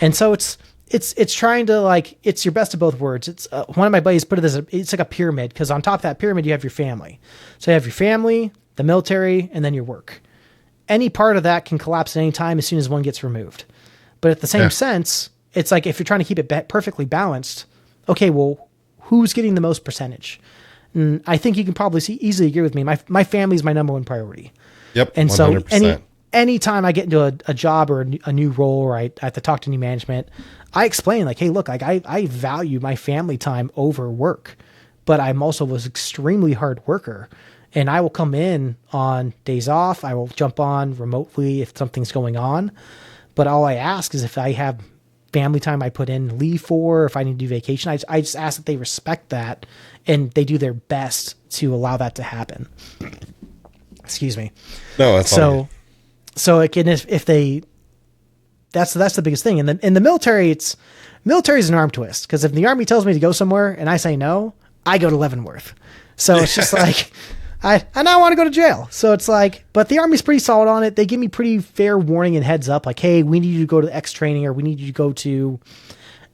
And so it's trying to, like, it's your best of both worlds. It's one of my buddies put it as it's like a pyramid, because on top of that pyramid, you have your family. So you have your family, the military, and then your work. Any part of that can collapse at any time as soon as one gets removed. But at the same sense, it's like, if you're trying to keep it perfectly balanced, okay, well, who's getting the most percentage? And I think you can probably easily agree with me. My family is my number one priority. Yep. And 100%. so anytime I get into a job or a new role, or I have to talk to new management, I explain like, hey, look, like I value my family time over work, but I'm also was extremely hard worker, and I will come in on days off. I will jump on remotely if something's going on, but all I ask is if I have family time I put in leave for, if I need to do vacation, I just ask that they respect that and they do their best to allow that to happen. Excuse me. No, that's so. So again, if they, that's the biggest thing. And in the military, military is an arm twist, because if the Army tells me to go somewhere and I say no, I go to Leavenworth. So it's just like, I now want to go to jail. So it's like, but the Army's pretty solid on it. They give me pretty fair warning and heads up, like, hey, we need you to go to X training, or we need you to go to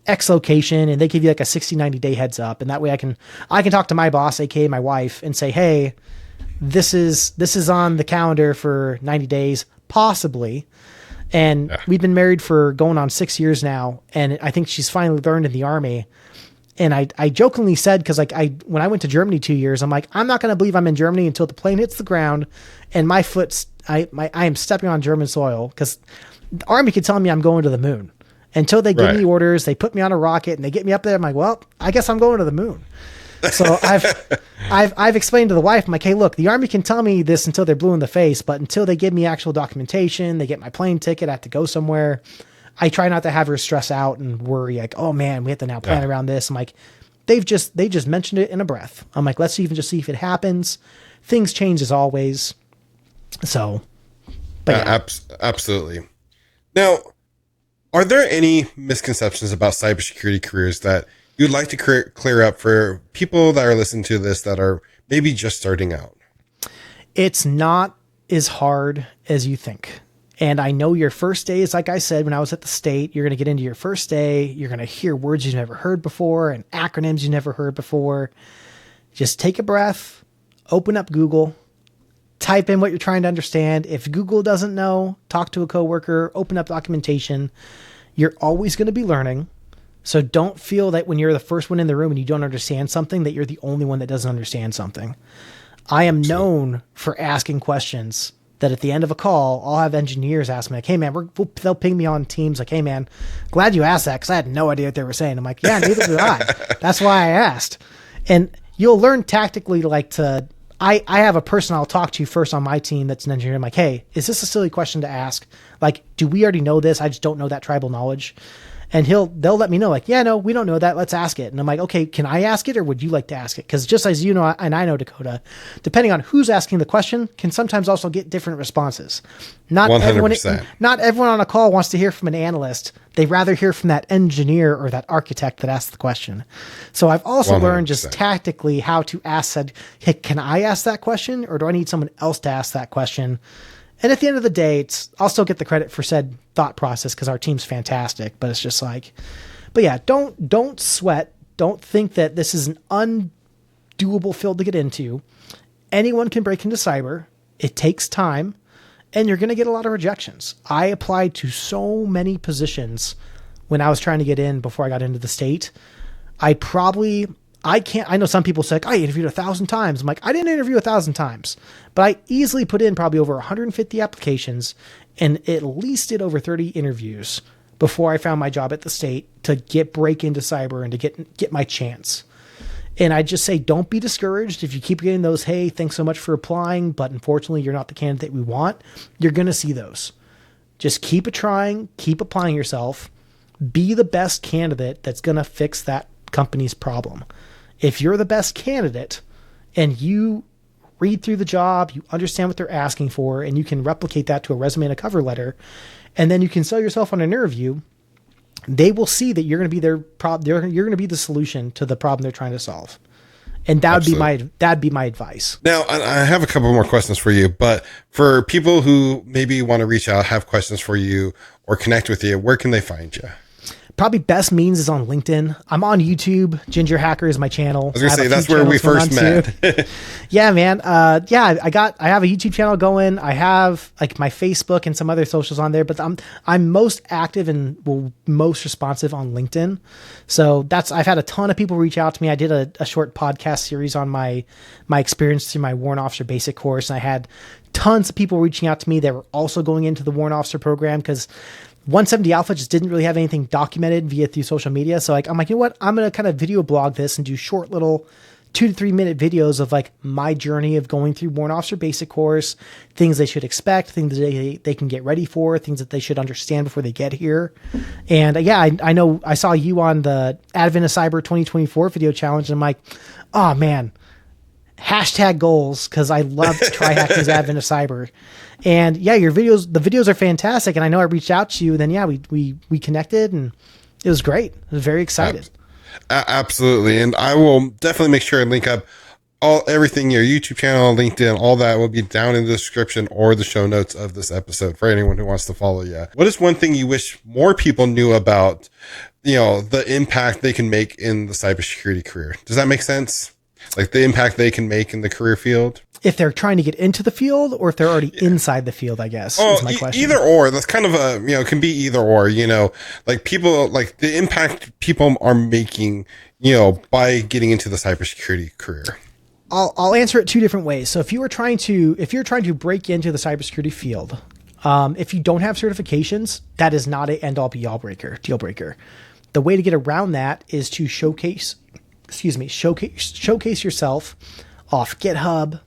X location. And they give you like a 60, 90-day heads up. And that way I can talk to my boss, aka my wife, and say, hey, this is on the calendar for 90 days, possibly. And we've been married for going on 6 years now. And I think she's finally learned in the Army. And I jokingly said, because like when I went to Germany 2 years, I'm like, I'm not going to believe I'm in Germany until the plane hits the ground and I am stepping on German soil, because the Army can tell me I'm going to the moon. Until they give me orders, they put me on a rocket and they get me up there. I'm like, well, I guess I'm going to the moon. So I've explained to the wife, I'm like, hey, look, the Army can tell me this until they're blue in the face, but until they give me actual documentation, they get my plane ticket, I have to go somewhere, I try not to have her stress out and worry like, oh man, we have to now plan around this. I'm like, they just mentioned it in a breath. I'm like, let's even just see if it happens. Things change as always. So, but absolutely. Now, are there any misconceptions about cybersecurity careers that you'd like to clear up for people that are listening to this that are maybe just starting out? It's not as hard as you think. And I know your first day is, like I said, when I was at the state, you're going to get into your first day. You're going to hear words you've never heard before and acronyms you've never heard before. Just take a breath, open up Google, type in what you're trying to understand. If Google doesn't know, talk to a coworker, open up documentation. You're always going to be learning. So don't feel that when you're the first one in the room and you don't understand something, that you're the only one that doesn't understand something. I am known for asking questions that at the end of a call, I'll have engineers ask me like, hey man, they'll ping me on Teams like, hey man, glad you asked that because I had no idea what they were saying. I'm like, yeah, neither did I. That's why I asked. And you'll learn tactically I have a person I'll talk to first on my team that's an engineer. I'm like, hey, is this a silly question to ask? Like, do we already know this? I just don't know that tribal knowledge. And they'll let me know like, yeah, no, we don't know that. Let's ask it. And I'm like, okay, can I ask it or would you like to ask it? Because just as you know, and I know, Dakota, depending on who's asking the question can sometimes also get different responses. Not 100%. Not everyone on a call wants to hear from an analyst. They rather hear from that engineer or that architect that asked the question. So I've also 100%. Learned just tactically how to ask said, hey, can I ask that question or do I need someone else to ask that question? And at the end of the day, I'll still get the credit for said thought process because our team's fantastic. But it's just like, but yeah, don't sweat. Don't think that this is an undoable field to get into. Anyone can break into cyber. It takes time, and you're going to get a lot of rejections. I applied to so many positions when I was trying to get in before I got into the state. I know some people say, like, I interviewed 1,000 times. I'm like, I didn't interview 1,000 times, but I easily put in probably over 150 applications and at least did over 30 interviews before I found my job at the state to break into cyber and to get my chance. And I just say, don't be discouraged. If you keep getting those, hey, thanks so much for applying, but unfortunately you're not the candidate we want, you're going to see those. Just keep trying, keep applying yourself, be the best candidate that's going to fix that company's problem. If you're the best candidate and you read through the job, you understand what they're asking for, and you can replicate that to a resume and a cover letter, and then you can sell yourself on an interview, they will see that you're going to be you're going to be the solution to the problem they're trying to solve. And that'd be my advice. Now, I have a couple more questions for you, but for people who maybe want to reach out, have questions for you, or connect with you, where can they find you? Probably best means is on LinkedIn. I'm on YouTube. Ginger Hacker is my channel. I was going to say, that's where we first met. Yeah, man. I have a YouTube channel going. I have like my Facebook and some other socials on there, but I'm most active and most responsive on LinkedIn. So I've had a ton of people reach out to me. I did a short podcast series on my experience through my Warrant Officer Basic course. And I had tons of people reaching out to me that were also going into the Warrant Officer program because 170 Alpha just didn't really have anything documented through social media. So I'm like, you know what? I'm going to kind of video blog this and do short little 2 to 3 minute videos of like my journey of going through Warrant Officer Basic course, things they should expect, things that they can get ready for, things that they should understand before they get here. And I know I saw you on the Advent of Cyber 2024 video challenge. And I'm like, oh man, hashtag goals. Cause I love to try hack these Advent of Cyber. And yeah, the videos are fantastic. And I know I reached out to you, then yeah, we connected and it was great. I was very excited. Absolutely. And I will definitely make sure and link up everything, your YouTube channel, LinkedIn, all that will be down in the description or the show notes of this episode for anyone who wants to follow you. What is one thing you wish more people knew about, the impact they can make in the cybersecurity career? Does that make sense? Like the impact they can make in the career field? If they're trying to get into the field or if they're already inside the field, I guess is my question. Either or. That's kind of can be either or, like people, like the impact people are making, by getting into the cybersecurity career. I'll answer it 2 different ways. So if you're trying to break into the cybersecurity field, if you don't have certifications, that is not a end all be all deal breaker. The way to get around that is to showcase yourself off GitHub,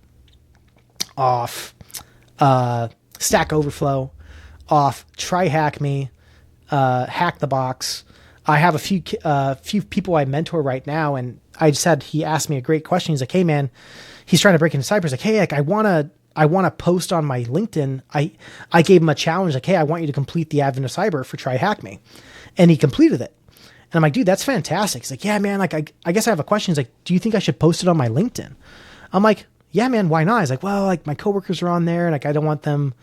off Stack Overflow, off TryHackMe, hack the box. I have a few people I mentor right now, and he asked me a great question. He's like, hey man, he's trying to break into cyber. He's like, hey, like I want to post on my LinkedIn. I gave him a challenge. Like, hey, I want you to complete the Advent of Cyber for Try Hack Me. And he completed it. And I'm like, dude, that's fantastic. He's like, yeah, man, like, I guess I have a question. He's like, do you think I should post it on my LinkedIn? I'm like, yeah, man, why not? He's like, well, like my coworkers are on there and like, I don't want them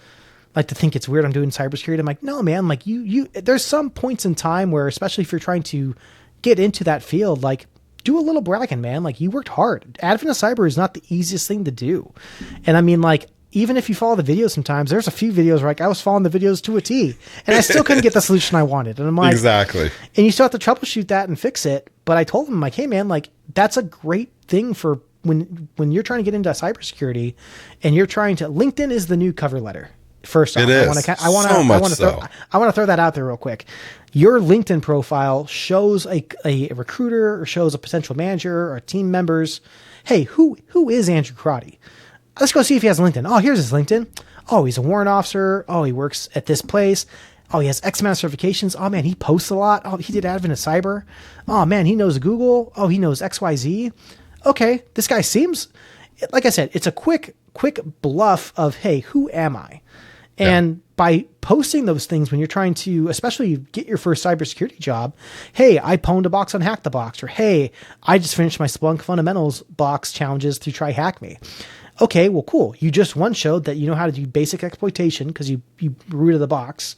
like to think it's weird I'm doing cybersecurity. I'm like, no, man, like there's some points in time where, especially if you're trying to get into that field, like do a little bragging, man. Like you worked hard. Advent of Cyber is not the easiest thing to do. And I mean, like, even if you follow the videos sometimes, there's a few videos where like I was following the videos to a T and I still couldn't get the solution I wanted. And I'm like, exactly. And you still have to troubleshoot that and fix it. But I told him, like, hey man, like that's a great thing for when you're trying to get into cybersecurity and you're trying to, LinkedIn is the new cover letter. First off, I want to throw that out there real quick. Your LinkedIn profile shows a recruiter or shows a potential manager or team members, hey, who is Andrew Crotty? Let's go see if he has LinkedIn. Oh, here's his LinkedIn. Oh, he's a warrant officer. Oh, he works at this place. Oh, he has X amount of certifications. Oh man, he posts a lot. Oh, he did Advent of Cyber. Oh man, he knows Google. Oh, he knows XYZ. Okay, this guy seems, like I said, it's a quick bluff of, hey, who am I? And by posting those things when you're trying to, especially get your first cybersecurity job, hey, I pwned a box on Hack the Box, or hey, I just finished my Splunk fundamentals box challenges to Try Hack Me. Okay, well, cool. You just showed that you know how to do basic exploitation because you rooted the box.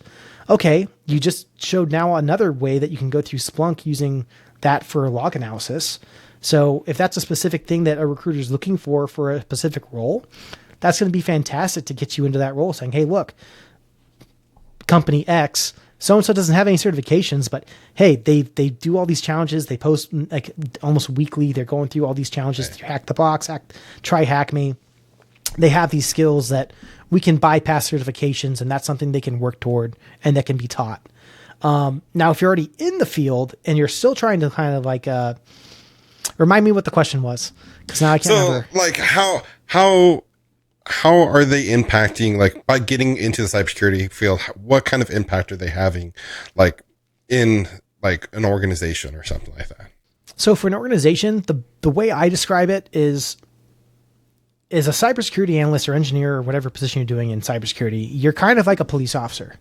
Okay, you just showed now another way that you can go through Splunk using that for log analysis. So if that's a specific thing that a recruiter is looking for a specific role, that's going to be fantastic to get you into that role, saying, hey, look, company X, so-and-so doesn't have any certifications, but hey, they do all these challenges. They post like almost weekly. They're going through all these challenges to Hack the Box, Try Hack Me. They have these skills that we can bypass certifications, and that's something they can work toward and that can be taught. Now, if you're already in the field and you're still trying to kind of like, remind me what the question was, because now I can't remember. Like how are they impacting, like by getting into the cybersecurity field, what kind of impact are they having like in like an organization or something like that? So for an organization, the way I describe it is a cybersecurity analyst or engineer or whatever position you're doing in cybersecurity, you're kind of like a police officer.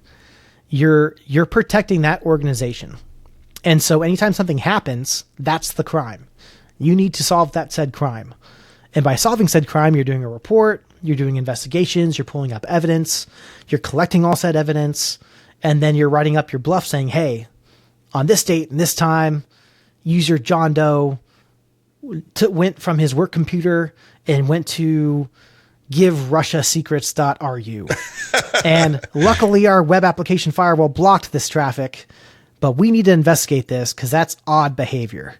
You're protecting that organization. And so anytime something happens, that's the crime. You need to solve that said crime. And by solving said crime, you're doing a report, you're doing investigations, you're pulling up evidence, you're collecting all said evidence, and then you're writing up your bluff saying, hey, on this date and this time, user John Doe went from his work computer and went to giverussiasecrets.ru. And luckily our web application firewall blocked this traffic, but we need to investigate this because that's odd behavior.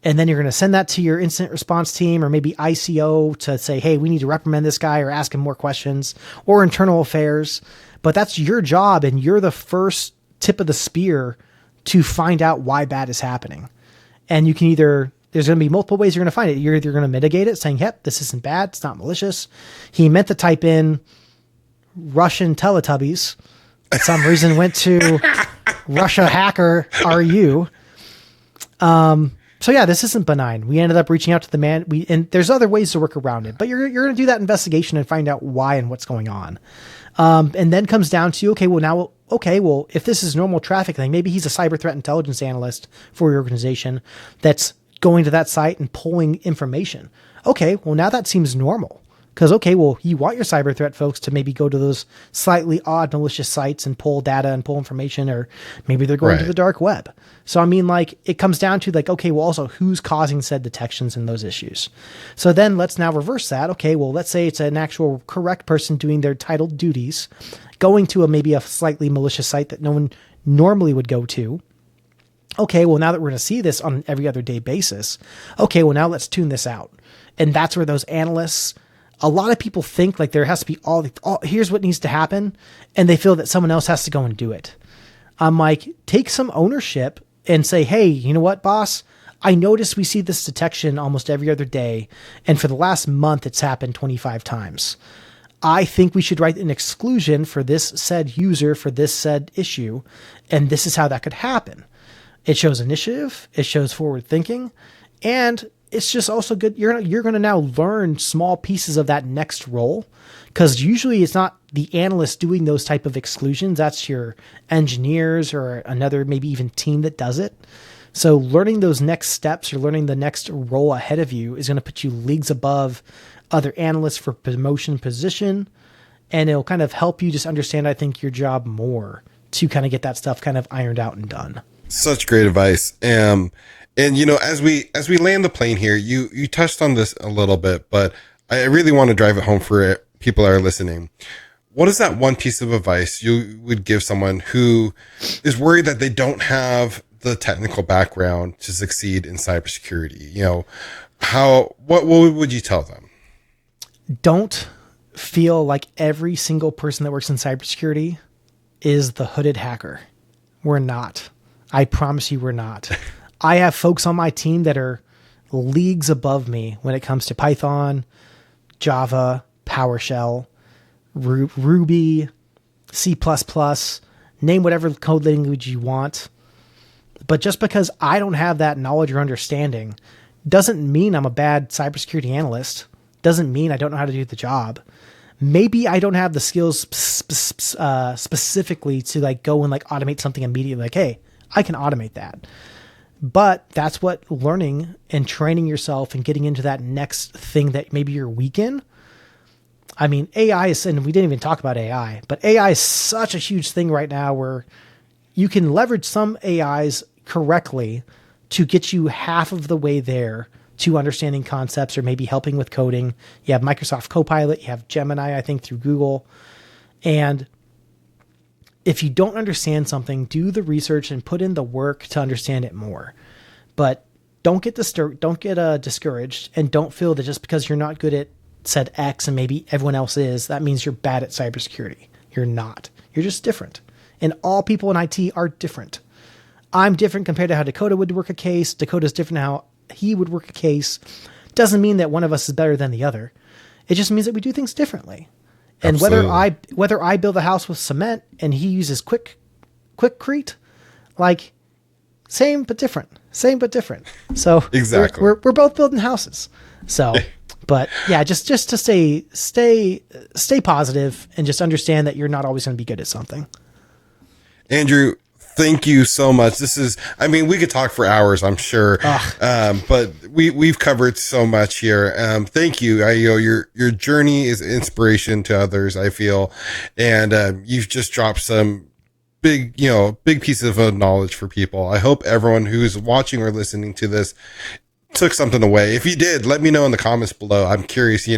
And then you're going to send that to your incident response team or maybe ICO to say, hey, we need to reprimand this guy or ask him more questions, or internal affairs. But that's your job, and you're the first tip of the spear to find out why bad is happening. And you can there's going to be multiple ways you're going to find it. You're either going to mitigate it saying, yep, this isn't bad. It's not malicious. He meant to type in Russian Teletubbies. For some reason went to Russia Hacker RU. So yeah, this isn't benign. We ended up reaching out to the man. And there's other ways to work around it, but you're going to do that investigation and find out why and what's going on. And then comes down to, well, if this is normal traffic thing, maybe he's a cyber threat intelligence analyst for your organization that's going to that site and pulling information. Okay, well now that seems normal. Because, you want your cyber threat folks to maybe go to those slightly odd, malicious sites and pull data and pull information, or maybe they're going to the dark web. So, I mean, like, it comes down to also who's causing said detections and those issues. So then let's now reverse that. Let's say it's an actual correct person doing their titled duties, going to maybe a slightly malicious site that no one normally would go to. Now that we're going to see this on an every other day basis, now let's tune this out. And that's where those analysts, a lot of people think like there has to be all here's what needs to happen, and they feel that someone else has to go and do it. I'm like, take some ownership and say, hey, you know what, boss? I noticed we see this detection almost every other day, and for the last month, it's happened 25 times. I think we should write an exclusion for this said user for this said issue, and this is how that could happen. It shows initiative, it shows forward thinking, and it's just also good. You're going to now learn small pieces of that next role, because usually it's not the analyst doing those type of exclusions. That's your engineers or another maybe even team that does it. So learning those next steps or learning the next role ahead of you is going to put you leagues above other analysts for promotion position. And it'll kind of help you just understand, I think, your job more to kind of get that stuff kind of ironed out and done. Such great advice. And you know, as we land the plane here, you touched on this a little bit, but I really want to drive it home for people that are listening. What is that one piece of advice you would give someone who is worried that they don't have the technical background to succeed in cybersecurity? You know, what would you tell them? Don't feel like every single person that works in cybersecurity is the hooded hacker. We're not. I promise you we're not. I have folks on my team that are leagues above me when it comes to Python, Java, PowerShell, Ruby, C++, name whatever code language you want. But just because I don't have that knowledge or understanding doesn't mean I'm a bad cybersecurity analyst. Doesn't mean I don't know how to do the job. Maybe I don't have the skills specifically to like go and like automate something immediately. Like, hey, I can automate that. But that's what learning and training yourself and getting into that next thing that maybe you're weak in. I mean, AI is, and we didn't even talk about AI, but AI is such a huge thing right now where you can leverage some AIs correctly to get you half of the way there to understanding concepts or maybe helping with coding. You have Microsoft Copilot, you have Gemini, I think, through Google. And if you don't understand something, do the research and put in the work to understand it more. But don't get discouraged, and don't feel that just because you're not good at said X and maybe everyone else is, that means you're bad at cybersecurity. You're not. You're just different. And all people in IT are different. I'm different compared to how Dakota would work a case. Dakota's different how he would work a case. Doesn't mean that one of us is better than the other. It just means that we do things differently. And Absolutely. whether I build a house with cement and he uses Quickcrete, like same but different. So Exactly. we're both building houses. So, but yeah, just to stay positive and just understand that you're not always going to be good at something. Andrew, thank you so much. We could talk for hours, I'm sure. But we've covered so much here. Thank you. Your journey is inspiration to others, I feel. And, you've just dropped some big pieces of knowledge for people. I hope everyone who's watching or listening to this took something away. If you did, let me know in the comments below. I'm curious,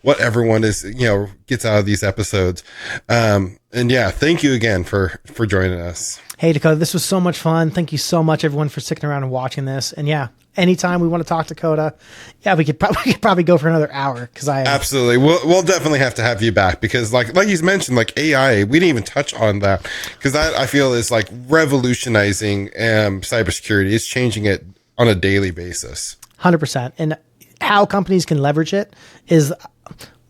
what everyone gets out of these episodes. And yeah, thank you again for joining us. Hey, Dakota, this was so much fun. Thank you so much, everyone, for sticking around and watching this. And yeah, anytime we want to talk Dakota, yeah, we could probably go for another hour. Absolutely. We'll definitely have to have you back because like you mentioned, like AI, we didn't even touch on that because that I feel is like revolutionizing cybersecurity. It's changing it on a daily basis. 100%. And how companies can leverage it is,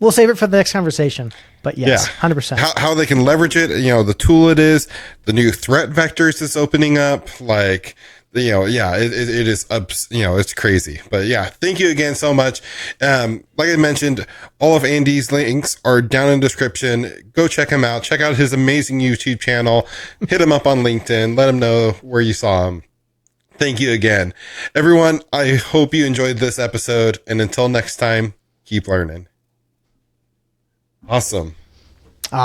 we'll save it for the next conversation. But yes, yeah. 100%. How they can leverage it, the tool it is, the new threat vectors it's opening up, like, yeah, it is, it's crazy. But yeah, thank you again so much. Like I mentioned, all of Andy's links are down in the description. Go check him out. Check out his amazing YouTube channel. Hit him up on LinkedIn. Let him know where you saw him. Thank you again. Everyone, I hope you enjoyed this episode. And until next time, keep learning. Awesome.